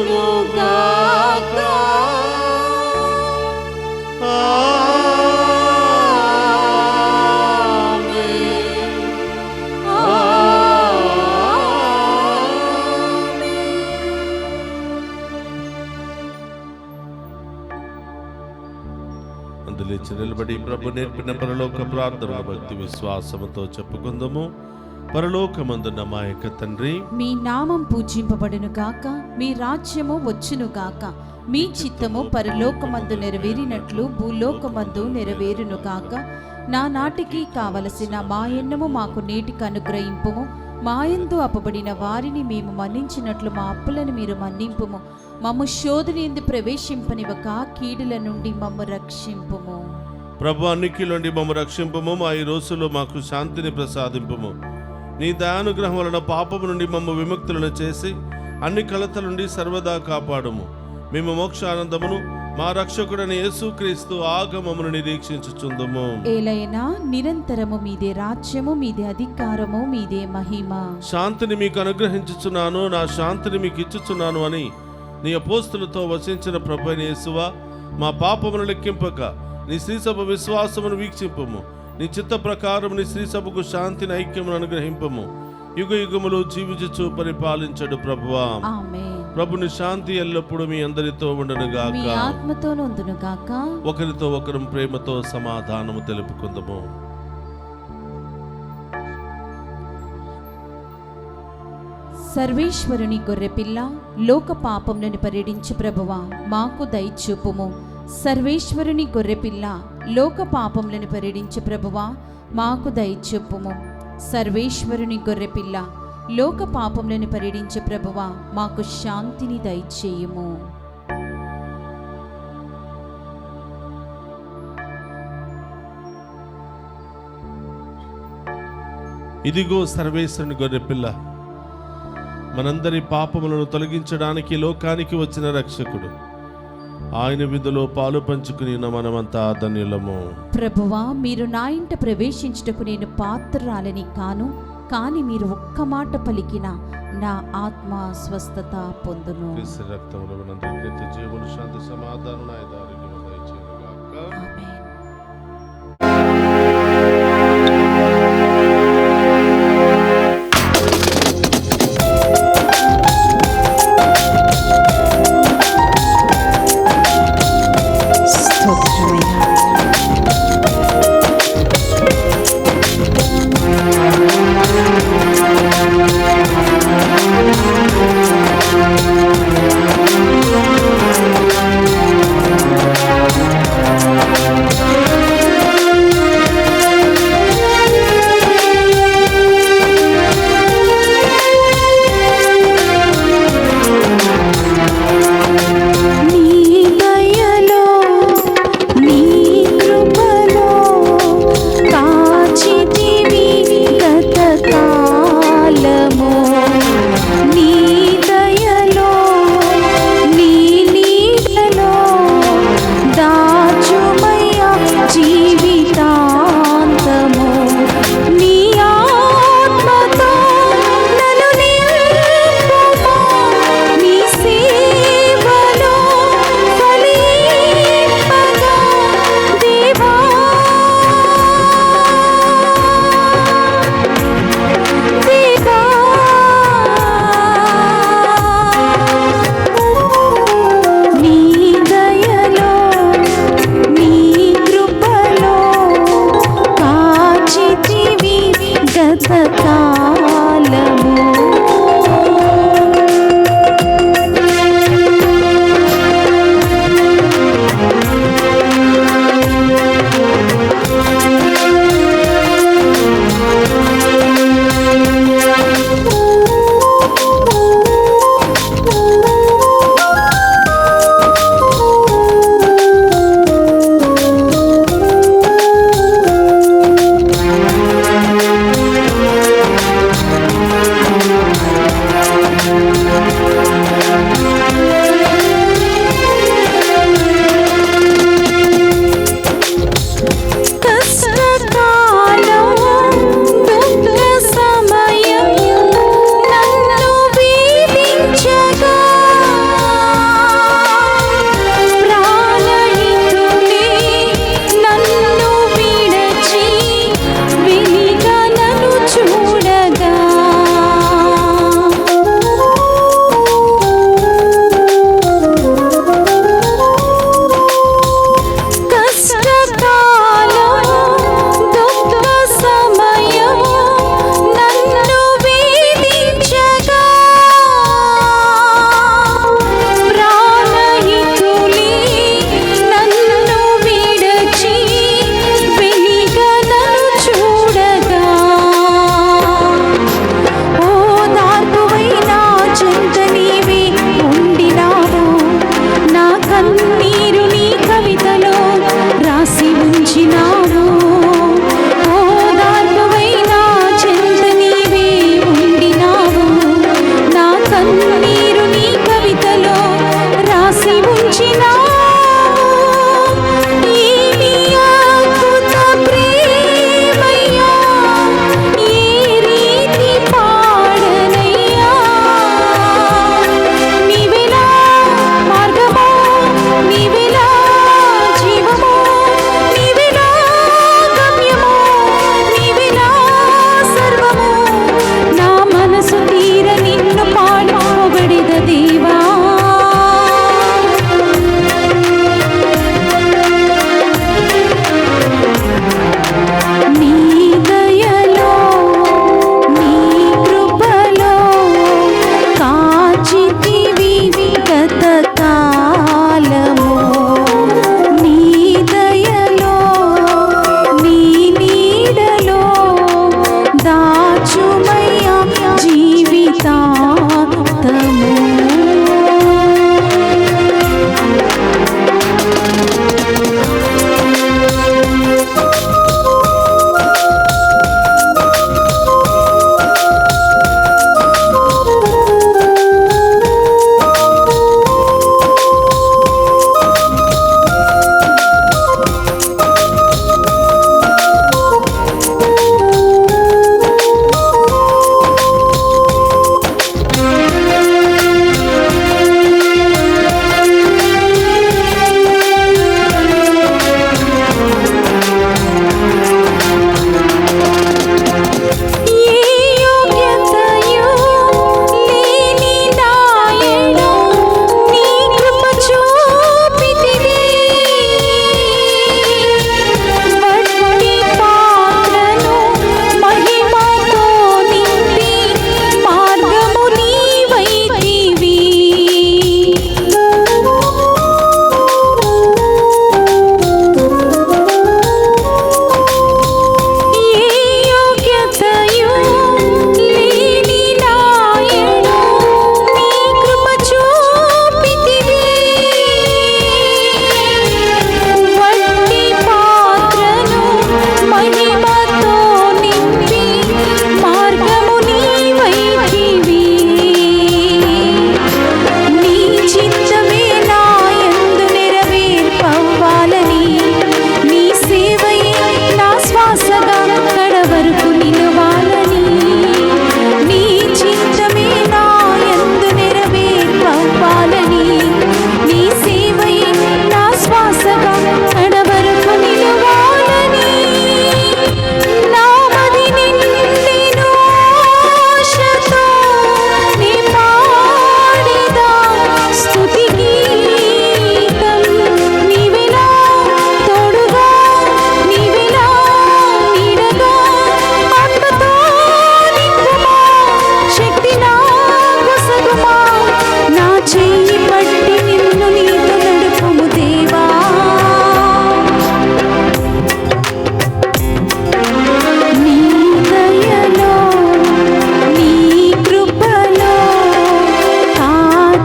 లేచి నిలబడి ప్రభు నేర్పిన పరలోక ప్రార్థన భక్తి విశ్వాసముతో చెప్పుకుందాము. పరలోకమందున్న మా యొక్క తండ్రి, మీ నామం పూజింపబడును గాక, మీ రాజ్యము వచ్చును గాక, మీ చిత్తము పరలోకమందు నెరవేరినట్లు భూలోకమందు నెరవేరును గాక. నా నాటికి కావలసిన మా ఎన్నము మాకు నేటికి అనుగ్రహింపుము, మాయందు అప్పబడిన వారిని మేము మన్నించినట్లు మా అప్పులను మీరు మన్నింపుము. మమ్ము శోధన ఎందు ప్రవేశింపనివ్వక కీడుల నుండి మమ్ము రక్షింపుము. ప్రభు, అన్నికిలోండి మమ్ము రక్షింపము. మా ఈ రోజుల్లో మాకు శాంతిని ప్రసాదింపము. నీ దయానుగ్రహం వలన పాపము నుండి మమ్ము విముక్తులను చేసి అన్ని కలతల నుండి సర్వదా కాపాడుము. మేము మోక్ష ఆనందమును మా రక్షకుడైన యేసుక్రీస్తు ఆగమమును నిరీక్షించుచుందుము. ఏలైనా నిరంతరము మీదే రాజ్యము, మీదే అధికారము, మీదే మహిమ. శాంతిని మీకు అనుగ్రహించుచున్నాను, నా శాంతిని మీకు ఇచ్చుచున్నాను అని నీ అపోస్తులతో వసించిన ప్రభువైన యేసువా, మా పాపమును లెక్కింపక నీ శ్రీసభ విశ్వాసమును వీక్షింపము. నీ చిత్త ప్రకారం నీ శ్రీసభకు శాంతిని ఐక్యమును అనుగ్రహింపము. యుగ యుగములు జీవించుచు పరిపాలించడు ప్రభువా. ఆమేన్. ప్రభుని శాంతి ఎల్లప్పుడూ మీ అందరితో మీ ఉండనుగాక. ఆత్మతోను ఉండునుగాక. ఒకరితో ఒకరు ప్రేమతో సమాధానము తెలుపుకుందాము. సర్వేశ్వరుని గొర్రెపిల్ల, లోక పాపములను పరిడించు ప్రభువా, మాకు దయచూపుము. సర్వేశ్వరుని గొర్రెపిల్ల, లోక పాపములను పరిడించు ప్రభువా, మాకు దయచూపుము. సర్వేశ్వరుని గొర్రెపిల్ల, లోక పాపములను పరిడించు ప్రభువా, మాకు శాంతిని దయచేయుము. ఇదిగో సర్వేశ్వరుని గొర్రెపిల్ల, మనందరి పాపములను తొలగించడానికి లోకానికి వచ్చిన రక్షకుడు. ఆయన విధిలో పాలు పంచుకుని మనమంతా ధన్యులము. ప్రభువా, మీరు నా ఇంట ప్రవేశించుటకు నేను పాత్రురాలని కాను, కానీ మీరు ఒక్క మాట పలికిన నా ఆత్మ స్వస్థత పొందును. క్రీస్తు రక్తములో మనందరికీ నిత్య జీవము, శాంతి, సమాధానం, ఆరోగ్యము దయచేయుగాక. ఆమేన్.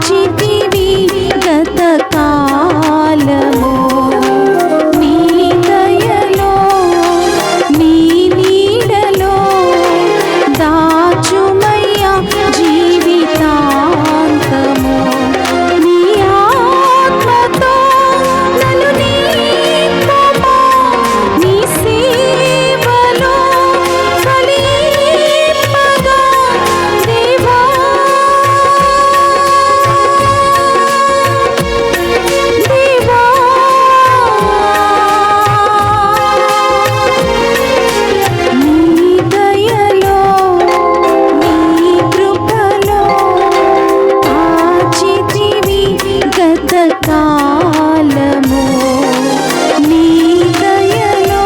కాచితివి గత కాలము నీ దయలో నీ నీడలో దాచుమయ్యా జీవితాంతము నీ ఆత్మతో నన్ను నింపుమా నీ సేవలో ఫలింపగా దేవా దేవా నీ దయలో నీ కృపలో కాచితివి గత కాలము నీ దయలో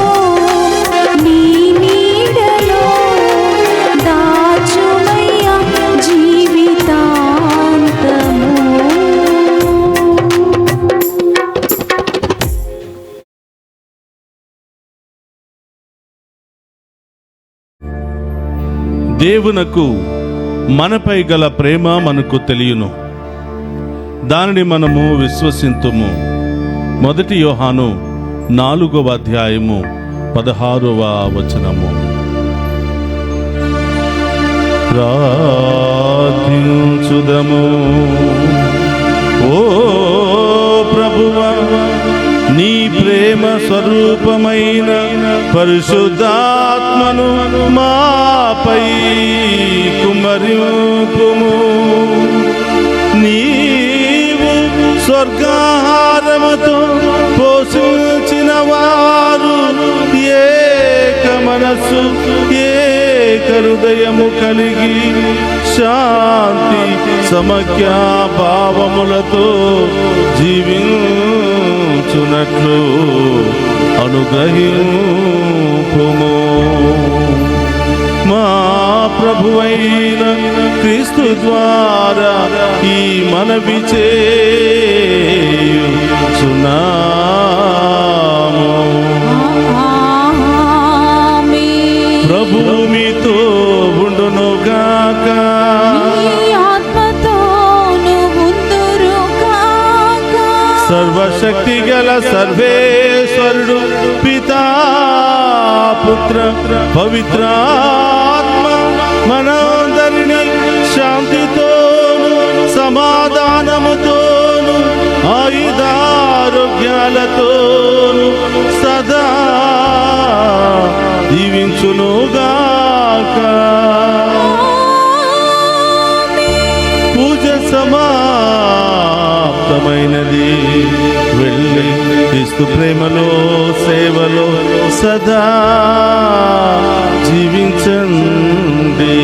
నీ నీడలో దాచుమయ్యా జీవితాంతము. దేవునకు మనపై గల ప్రేమ మనకు తెలియను, దానిని మనము విశ్వసింతుము. 1 యోహాను 4వ అధ్యాయము 16వ వచనము. ప్రార్థించుదము. ఓ ప్రభువా, నీ ప్రేమ స్వరూపమైన పరిశుద్ధాత్మను మాపై కుమ్మరింపుము. నీవు స్వర్గాహారముతో పోషించిన వారు ఏక మనస్సు ఏక హృదయము కలిగి శాంతి సమఖ్యా భావములతో జీవించునట్లు అనుగ్రహింపుము. మా ప్రభువైన క్రీస్తు ద్వారా ఈ మనవి చేయుచున్నాము. ఆమేన్. ప్రభువు మీతో ఉండునుగాక. నీ ఆత్మతోను ఉందురుగాక. సర్వశక్తి గల సర్వేశ్వరుడు పితా పుత్ర పవిత్రాత్మ మనందరినీ శాంతితోను సమాధానముతోను ఆయుధారోగ్యాలతోను సదా దీవించునుగాక. పూజ సమాప్తమైనది. వెళ్ళి క్రీస్తు ప్రేమలో సేవలో సదా జీవించండి.